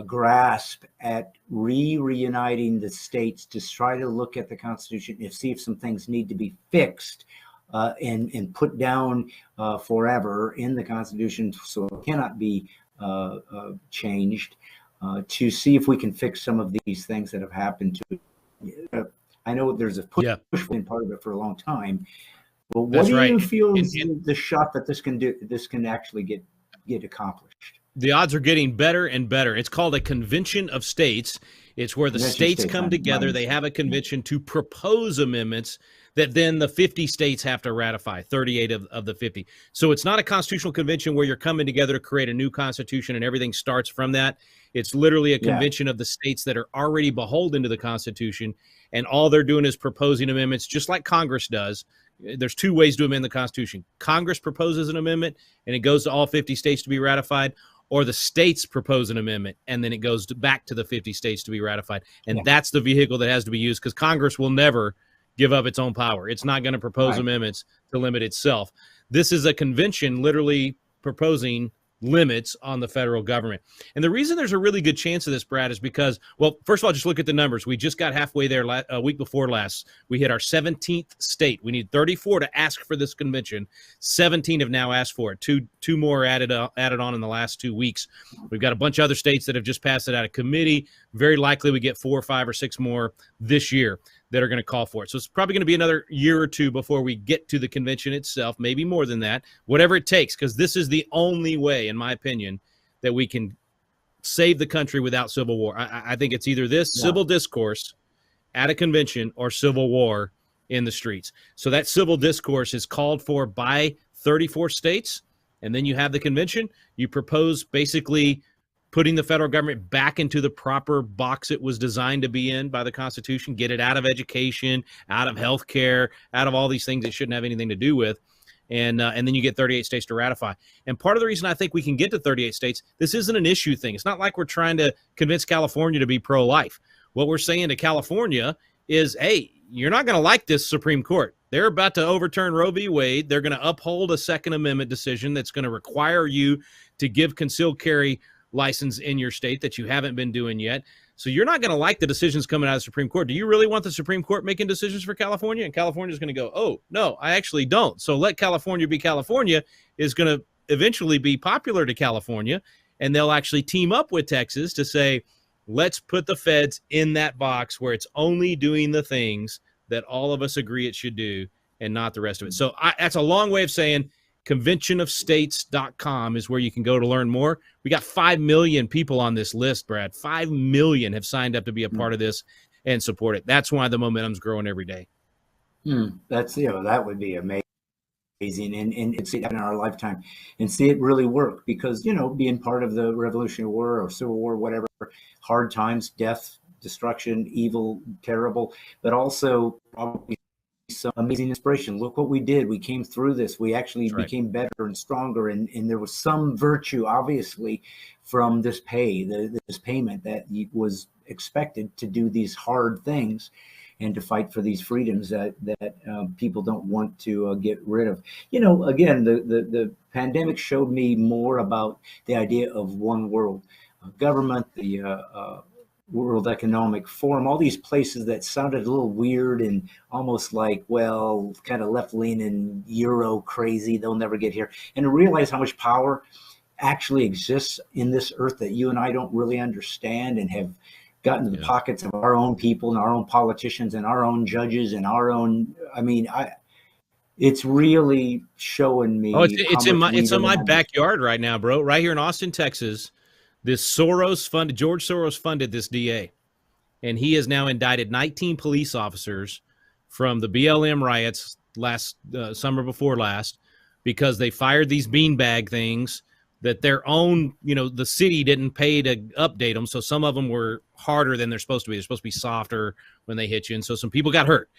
grasp at reuniting the states to try to look at the Constitution and see if some things need to be fixed and put down forever in the Constitution so it cannot be changed, to see if we can fix some of these things that have happened to I know there's a push in part of it for a long time, but what do you feel is the shot that this can actually get accomplished? The odds are getting better and better. It's called a convention of states. It's where the states come together. They have a convention to propose amendments that then the 50 states have to ratify, 38 of the 50. So it's not a constitutional convention where you're coming together to create a new constitution and everything starts from that. It's literally a convention of the states that are already beholden to the Constitution, and all they're doing is proposing amendments, just like Congress does. There's two ways to amend the Constitution. Congress proposes an amendment, and it goes to all 50 states to be ratified, or the states propose an amendment, and then it goes back to the 50 states to be ratified. And that's the vehicle that has to be used, because Congress will never give up its own power. It's not going to propose amendments to limit itself. This is a convention literally proposing limits on the federal government. And the reason there's a really good chance of this, Brad, is because, well, first of all, just look at the numbers. We just got halfway there a week before last. We hit our 17th state. We need 34 to ask for this convention. 17 have now asked for it. Two more added on in the last 2 weeks. We've got a bunch of other states that have just passed it out of committee. Very likely we get 4 or 5 or 6 more this year that are going to call for it. So it's probably going to be another year or two before we get to the convention itself, maybe more than that, whatever it takes, because this is the only way, in my opinion, that we can save the country without civil war. I think it's either this civil discourse at a convention or civil war in the streets. So that civil discourse is called for by 34 states, and then you have the convention. You propose basically putting the federal government back into the proper box it was designed to be in by the Constitution, get it out of education, out of healthcare, out of all these things it shouldn't have anything to do with. And then you get 38 states to ratify. And part of the reason I think we can get to 38 states, this isn't an issue thing. It's not like we're trying to convince California to be pro-life. What we're saying to California is, hey, you're not going to like this Supreme Court. They're about to overturn Roe v. Wade. They're going to uphold a Second Amendment decision that's going to require you to give concealed carry license in your state that you haven't been doing yet. So you're not going to like the decisions coming out of the Supreme Court. Do you really want the Supreme Court making decisions for California? And California is going to go, oh, no, I actually don't. So let California be California is going to eventually be popular to California, and they'll actually team up with Texas to say, let's put the feds in that box where it's only doing the things that all of us agree it should do and not the rest of it. So that's a long way of saying conventionofstates.com is where you can go to learn more. We got 5 million people on this list, Brad. 5 million have signed up to be a part of this and support it. That's why the momentum's growing every day. That's, that would be amazing. And see that in our lifetime and see it really work, because, being part of the Revolutionary War or Civil War, whatever, hard times, death, destruction, evil, terrible, but also probably some amazing inspiration. Look what we did. We came through this. We actually became better and stronger. And there was some virtue, obviously, from this this payment that was expected to do these hard things and to fight for these freedoms that people don't want to get rid of. Again, the pandemic showed me more about the idea of one world. government, the World Economic Forum, all these places that sounded a little weird and almost like, well, kind of left-leaning, Euro crazy, they'll never get here. And to realize how much power actually exists in this earth that you and I don't really understand, and have gotten to the pockets of our own people and our own politicians and our own judges and our own, it's really showing me. Oh, it's in my backyard right now, bro. Right here in Austin, Texas. This George Soros funded this DA, and he has now indicted 19 police officers from the BLM riots last summer before last, because they fired these beanbag things that their own, the city didn't pay to update them. So some of them were harder than they're supposed to be. They're supposed to be softer when they hit you. And so some people got hurt.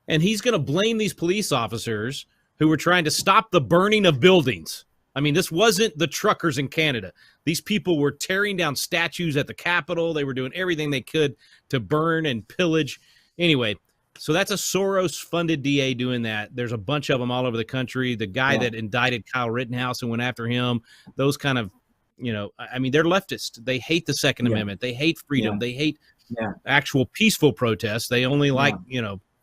And he's going to blame these police officers who were trying to stop the burning of buildings. I mean, this wasn't the truckers in Canada. These people were tearing down statues at the Capitol. They were doing everything they could to burn and pillage. Anyway, so that's a Soros-funded DA doing that. There's a bunch of them all over the country. The guy that indicted Kyle Rittenhouse and went after him, those kind of, they're leftist. They hate the Second Amendment. They hate freedom. They hate actual peaceful protests. They only like,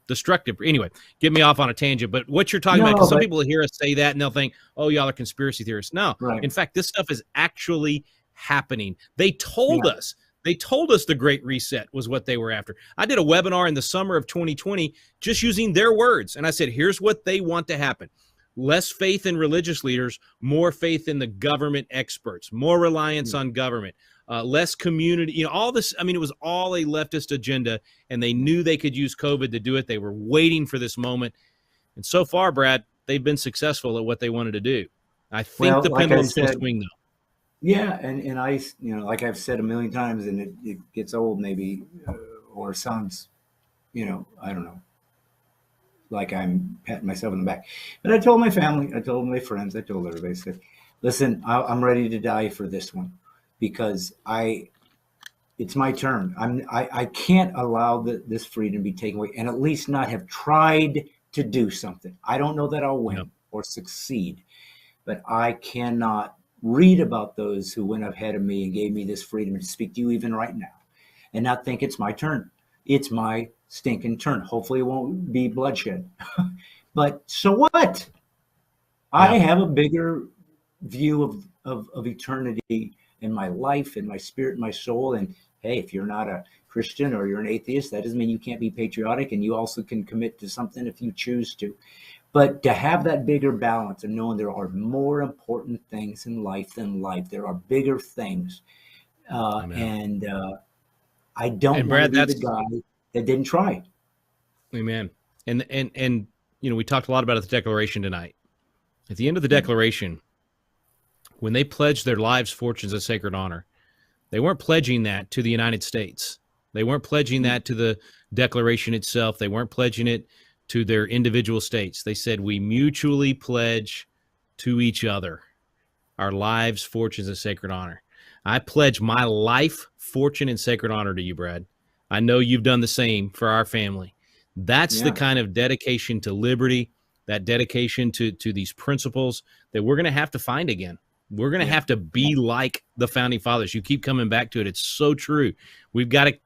destructive. Anyway, get me off on a tangent. But what you're talking about, because some people hear us say that and they'll think, oh, y'all are conspiracy theorists. No. Right. In fact, this stuff is actually happening. They told us. They told us the Great Reset was what they were after. I did a webinar in the summer of 2020 just using their words. And I said, here's what they want to happen. Less faith in religious leaders, more faith in the government experts, more reliance on government, less community, all this. I mean, it was all a leftist agenda, and they knew they could use COVID to do it. They were waiting for this moment. And so far, Brad, they've been successful at what they wanted to do. I think the pendulum's going to swing, though. Yeah, and I, like I've said a million times, and it gets old maybe, or sounds, I don't know, like I'm patting myself on the back. But I told my family, I told my friends, I told everybody, I said, listen, I'm ready to die for this one, because it's my turn. I can't allow this freedom to be taken away, and at least not have tried to do something. I don't know that I'll win or succeed, but I cannot read about those who went ahead of me and gave me this freedom to speak to you even right now, and not think it's my turn. It's my stinking turn. Hopefully it won't be bloodshed. But so what? I have a bigger view of eternity in my life, in my spirit, in my soul. And hey, if you're not a Christian or you're an atheist, that doesn't mean you can't be patriotic, and you also can commit to something if you choose to. But to have that bigger balance and knowing there are more important things in life than life, there are bigger things. And I don't want to be the guy that didn't try. Amen. And we talked a lot about the Declaration tonight. At the end of the Declaration, when they pledged their lives, fortunes, and sacred honor, they weren't pledging that to the United States. They weren't pledging that to the Declaration itself. They weren't pledging it to their individual states. They said, we mutually pledge to each other our lives, fortunes, and sacred honor. I pledge my life, fortune, and sacred honor to you, Brad. I know you've done the same for our family. That's the kind of dedication to liberty, that dedication to these principles that we're going to have to find again. We're going to have to be like the Founding Fathers. You keep coming back to it. It's so true. We've got to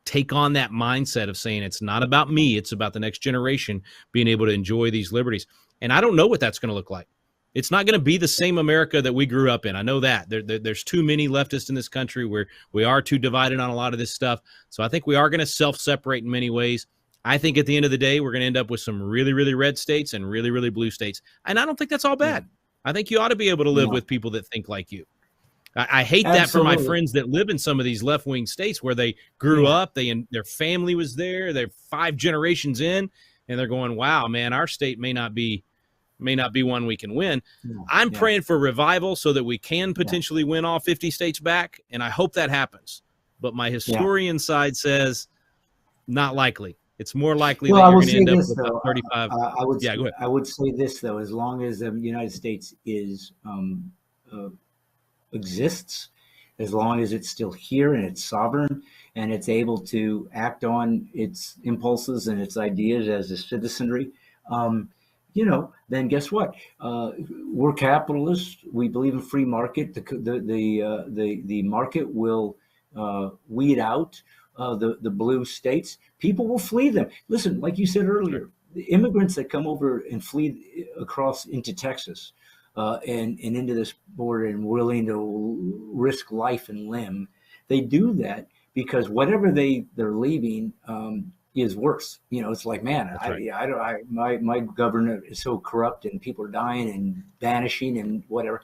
take on that mindset of saying it's not about me, it's about the next generation being able to enjoy these liberties. And I don't know what that's going to look like. It's not going to be the same America that we grew up in. I know that. There's too many leftists in this country where we are too divided on a lot of this stuff. So I think we are going to self-separate in many ways. I think at the end of the day, we're going to end up with some really, really red states and really, really blue states. And I don't think that's all bad. I think you ought to be able to live with people that think like you. I hate that for my friends that live in some of these left-wing states where they grew up, their family was there, they're 5 generations in, and they're going, wow, man, our state may not be one we can win. I'm praying for revival so that we can potentially win all 50 states back, and I hope that happens. But my historian side says not likely. It's more likely that you're going to end up with about 35. Go ahead. I would say this, though, as long as the United States exists, as long as it's still here and it's sovereign and it's able to act on its impulses and its ideas as a citizenry, then guess what? We're capitalists. We believe in free market. The market will weed out the blue states. People will flee them. Listen, like you said earlier, the immigrants that come over and flee across into Texas and into this border and willing to risk life and limb, they do that because whatever they're leaving is worse. It's like, man, my government is so corrupt and people are dying and vanishing and whatever.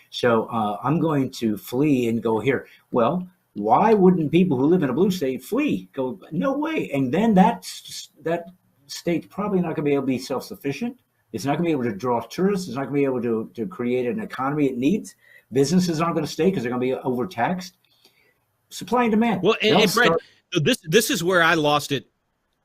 So I'm going to flee and go here. Well, why wouldn't people who live in a blue state flee? Go, no way. And then that state's probably not going to be able to be self-sufficient. It's not going to be able to draw tourists. It's not going to be able to create an economy it needs. Businesses aren't going to stay because they're going to be overtaxed. Supply and demand. Well, and Brad, this is where I lost it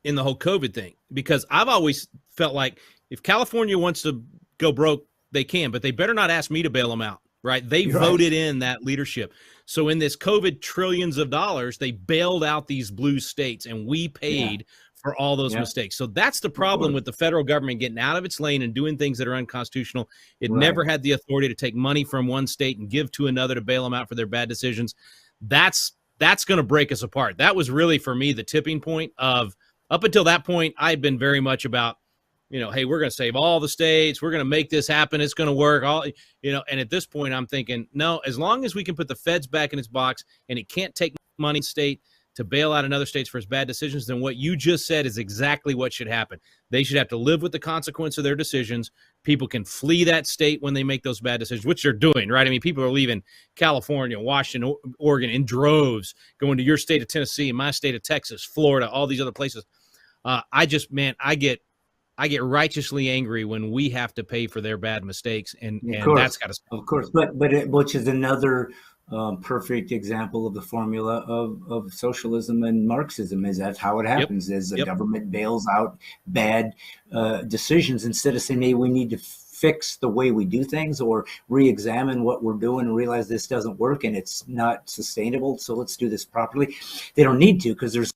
in the whole COVID thing, because I've always felt like if California wants to go broke, they can, but they better not ask me to bail them out, right? They voted in that leadership. So in this COVID trillions of dollars, they bailed out these blue states, and we paid for all those mistakes. So that's the problem with the federal government getting out of its lane and doing things that are unconstitutional. It never had the authority to take money from one state and give to another to bail them out for their bad decisions. That's going to break us apart. That was really, for me, the tipping point of, up until that point, I've been very much about, hey, we're going to save all the states. We're going to make this happen. It's going to work. And at this point, I'm thinking, no, as long as we can put the feds back in its box and it can't take money state to bail out another states for its bad decisions, then what you just said is exactly what should happen. They should have to live with the consequence of their decisions. People can flee that state when they make those bad decisions, which they're doing, right? I mean, people are leaving California, Washington, Oregon in droves, going to your state of Tennessee, my state of Texas, Florida, all these other places. I get righteously angry when we have to pay for their bad mistakes, and that's got to stop. Of course, but which is another perfect example of the formula of socialism and Marxism. Is that's how it happens? Is the government bails out bad decisions instead of saying, "Hey, we need to fix the way we do things or re-examine what we're doing and realize this doesn't work and it's not sustainable. So let's do this properly." They don't need to, because there's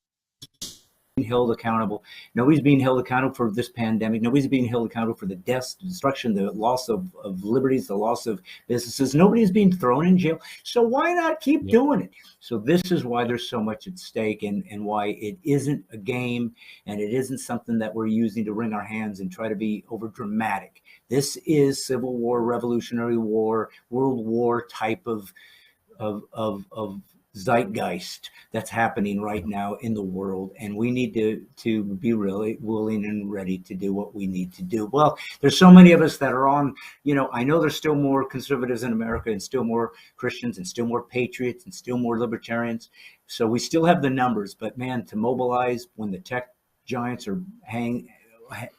held accountable. Nobody's being held accountable for this pandemic. Nobody's being held accountable for the deaths, destruction, the loss of liberties, the loss of businesses. Nobody's being thrown in jail. So why not keep doing it? So this is why there's so much at stake, and why it isn't a game, and it isn't something that we're using to wring our hands and try to be over dramatic. This is Civil War, Revolutionary War, World War type of zeitgeist that's happening right now in the world, and we need to be really willing and ready to do what we need to do. Well, there's so many of us that are on, I know there's still more conservatives in America and still more Christians and still more patriots and still more libertarians, so we still have the numbers, but man, to mobilize when the tech giants are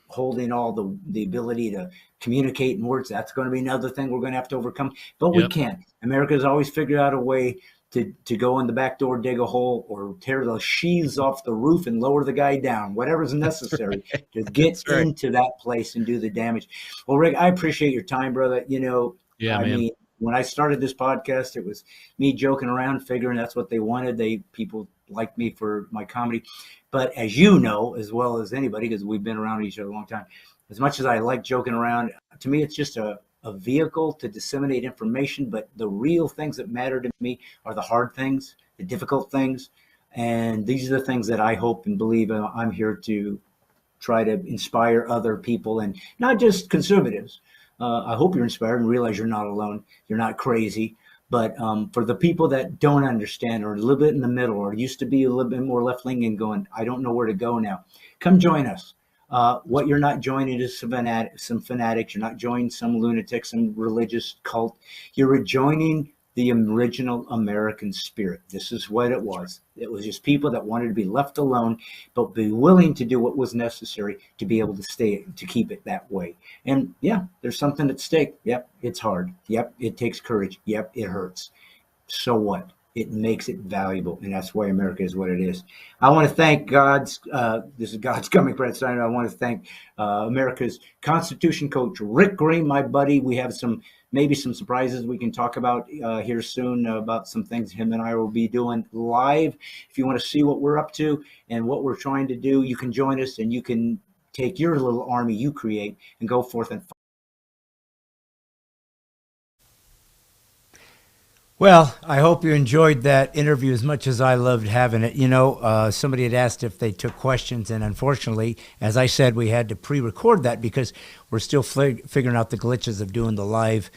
holding all the ability to communicate in words, that's going to be another thing we're going to have to overcome, but we can't. America's always figured out a way to go in the back door, dig a hole, or tear the sheaths off the roof and lower the guy down, whatever's necessary to get into that place and do the damage. Well, Rick, I appreciate your time, brother. I mean, when I started this podcast, it was me joking around, figuring that's what they wanted. People liked me for my comedy. But as you know, as well as anybody, because we've been around each other a long time, as much as I like joking around, to me, it's just a vehicle to disseminate information, but the real things that matter to me are the hard things, the difficult things, and these are the things that I hope and believe I'm here to try to inspire other people, and not just conservatives. I hope you're inspired and realize you're not alone, you're not crazy, but for the people that don't understand, or a little bit in the middle, or used to be a little bit more left-leaning and going, I don't know where to go now, come join us. What you're not joining is some fanatics. You're not joining some lunatic, some religious cult. You're joining the original American spirit. This is what it was. It was just people that wanted to be left alone, but be willing to do what was necessary to be able to keep it that way. And yeah, there's something at stake. Yep, it's hard. Yep, it takes courage. Yep, it hurts. So what? It makes it valuable, and that's why America is what it is. I want to thank this is God's Coming, Brett Steiner. I want to thank America's Constitution coach, Rick Green, my buddy. We have maybe some surprises we can talk about here soon about some things him and I will be doing live. If you want to see what we're up to and what we're trying to do, you can join us, and you can take your little army you create and go forth and fight. Well, I hope you enjoyed that interview as much as I loved having it. Somebody had asked if they took questions, and unfortunately, as I said, we had to pre-record that because we're still figuring out the glitches of doing the live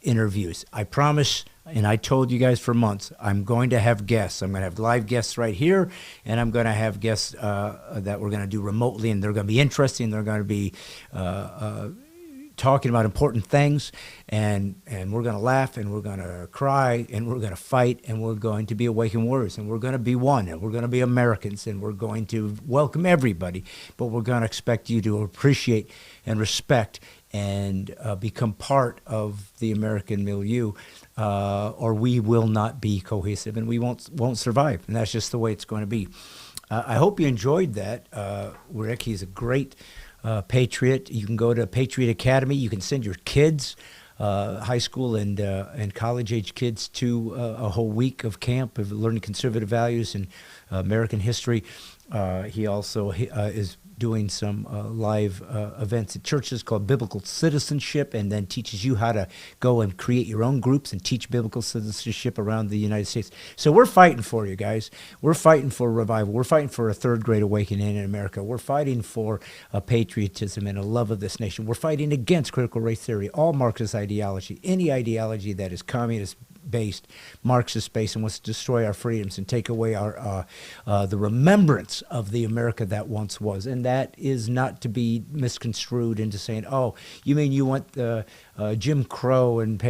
interviews. I promise, and I told you guys for months, I'm going to have guests. I'm going to have live guests right here, and I'm going to have guests that we're going to do remotely, and they're going to be interesting. They're going to be talking about important things, and we're going to laugh, and we're going to cry, and we're going to fight, and we're going to be awakened warriors, and we're going to be one, and we're going to be Americans, and we're going to welcome everybody, but we're going to expect you to appreciate and respect and become part of the American milieu, or we will not be cohesive, and we won't survive, and that's just the way it's going to be. I hope you enjoyed that. Rick, he's a great Patriot. You can go to Patriot Academy. You can send your kids, high school and college age kids, to a whole week of camp of learning conservative values and American history. He also is doing some live events at churches called Biblical Citizenship, and then teaches you how to go and create your own groups and teach biblical citizenship around the United States. So we're fighting for you guys. We're fighting for revival. We're fighting for a third great awakening in America. We're fighting for a patriotism and a love of this nation. We're fighting against critical race theory, all Marxist ideology, any ideology that is communist based, Marxist based, and wants to destroy our freedoms and take away our the remembrance of the America that once was. And that is not to be misconstrued into saying, oh, you mean you want Jim Crow and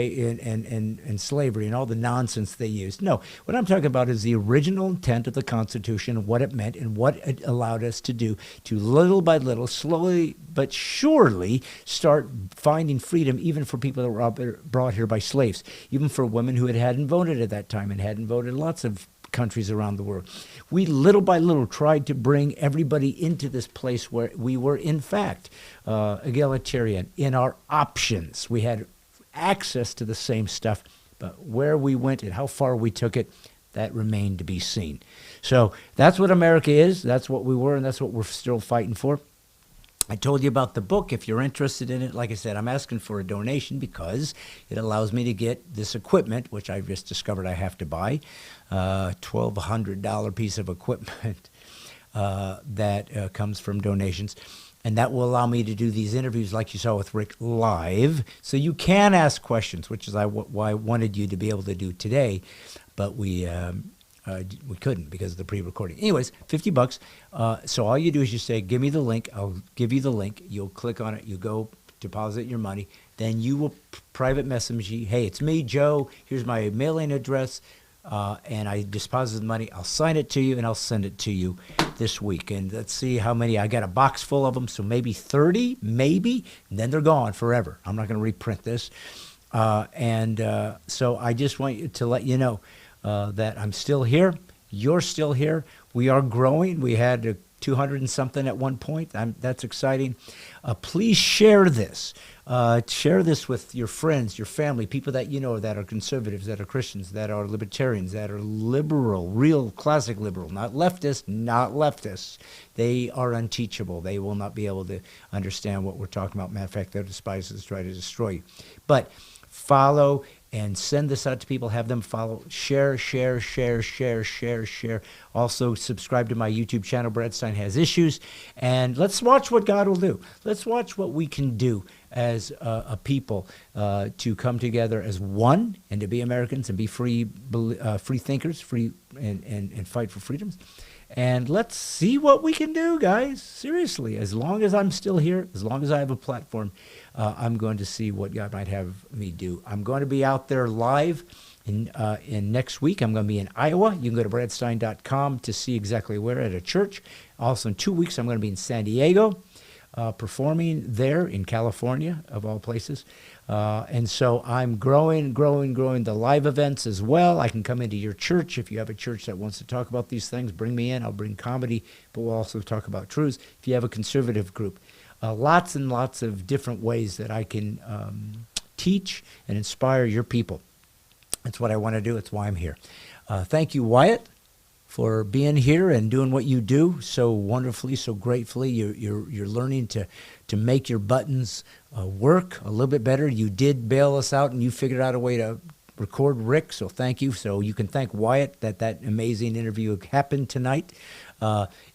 slavery and all the nonsense they used. No, what I'm talking about is the original intent of the Constitution and what it meant and what it allowed us to do to little by little, slowly but surely start finding freedom, even for people that were brought here by slaves, even for women who hadn't voted at that time and hadn't voted in lots of countries around the world. We little by little tried to bring everybody into this place where we were, in fact, egalitarian in our options. We had access to the same stuff, but where we went and how far we took it, that remained to be seen. So that's what America is. That's what we were, and that's what we're still fighting for. I told you about the book. If you're interested in it, like I said, I'm asking for a donation because it allows me to get this equipment, which I've just discovered I have to buy, $1,200 piece of equipment that comes from donations. And that will allow me to do these interviews like you saw with Rick live. So you can ask questions, which is why I wanted you to be able to do today, but we couldn't because of the pre-recording. Anyways, $50. So all you do is you say, give me the link. I'll give you the link. You'll click on it. You go deposit your money. Then you will private message me. Hey, it's me, Joe. Here's my mailing address. And I deposit the money. I'll sign it to you, and I'll send it to you this week. And let's see how many. I got a box full of them, so maybe 30, maybe. And then they're gone forever. I'm not going to reprint this. So I just want you to let you know that I'm still here. You're still here. We are growing. We had 200 and something at one point. That's exciting. Please share this. Share this with your friends, your family, people that you know that are conservatives, that are Christians, that are libertarians, that are liberal, real classic liberal, not leftists. They are unteachable. They will not be able to understand what we're talking about. Matter of fact, their despisers try to destroy you. But follow and send this out to people. Have them follow, share. Also, subscribe to my YouTube channel, Stine Has Issues. And let's watch what God will do. Let's watch what we can do as a people to come together as one and to be Americans and be free thinkers, free and fight for freedoms. And let's see what we can do, guys. Seriously, as long as I'm still here, as long as I have a platform, I'm going to see what God might have me do. I'm going to be out there live in next week. I'm going to be in Iowa. You can go to bradstine.com to see exactly where at a church. Also, in 2 weeks, I'm going to be in San Diego, performing there in California, of all places. And so I'm growing the live events as well. I can come into your church. If you have a church that wants to talk about these things, bring me in. I'll bring comedy, but we'll also talk about truths. If you have a conservative group, lots and lots of different ways that I can teach and inspire your people. That's what I want to do. That's why I'm here. Thank you, Wyatt. for being here and doing what you do so wonderfully, so gratefully. You're learning to make your buttons work a little bit better. You did bail us out, and you figured out a way to record Rick, so thank you. So you can thank Wyatt that amazing interview happened tonight.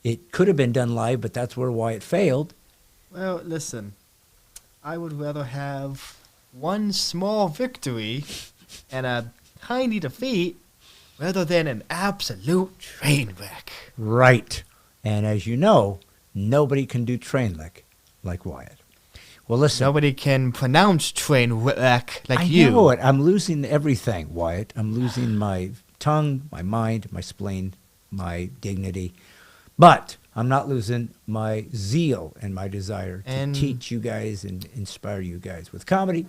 It could have been done live, but that's where Wyatt failed. Well, listen, I would rather have one small victory and a tiny defeat rather than an absolute train wreck. Right. And as you know, nobody can do train wreck like Wyatt. Well, listen. Nobody can pronounce train wreck like you. I you. know it. I'm losing everything, Wyatt. I'm losing my tongue, my mind, my spleen, my dignity. But I'm not losing my zeal and my desire to teach you guys and inspire you guys with comedy,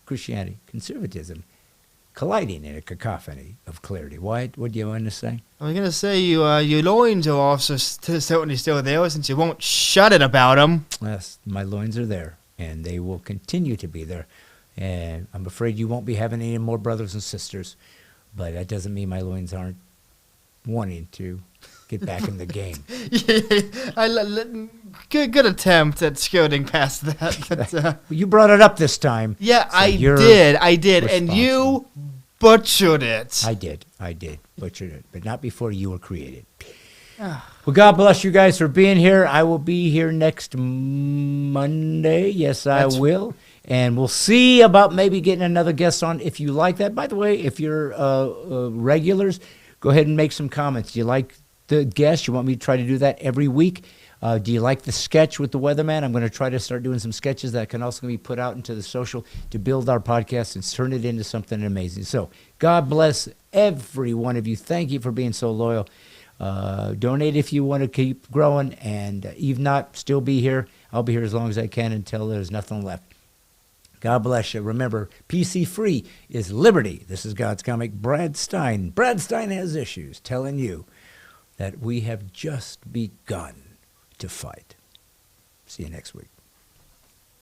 Christianity, conservatism, colliding in a cacophony of clarity. Wyatt, what do you want to say? I was going to say your loins are also certainly still there since you won't shut it about them. Yes, my loins are there, and they will continue to be there. And I'm afraid you won't be having any more brothers and sisters, but that doesn't mean my loins aren't wanting to get back in the game. Good attempt at skirting past that. But, you brought it up this time. Yeah, so I did, and you butchered it. I did, butchered it, but not before you were created. Well, God bless you guys for being here. I will be here next Monday. Yes, I will. And we'll see about maybe getting another guest on if you like that. By the way, if you're regulars, go ahead and make some comments. Do you like the guest? You want me to try to do that every week? Do you like the sketch with the Weatherman? I'm going to try to start doing some sketches that can also be put out into the social to build our podcast and turn it into something amazing. So God bless every one of you. Thank you for being so loyal. Donate if you want to keep growing, and if not, still be here. I'll be here as long as I can until there's nothing left. God bless you. Remember, PC free is liberty. This is God's comic, Brad Stine. Brad Stine Has Issues, telling you that we have just begun to fight. See you next week.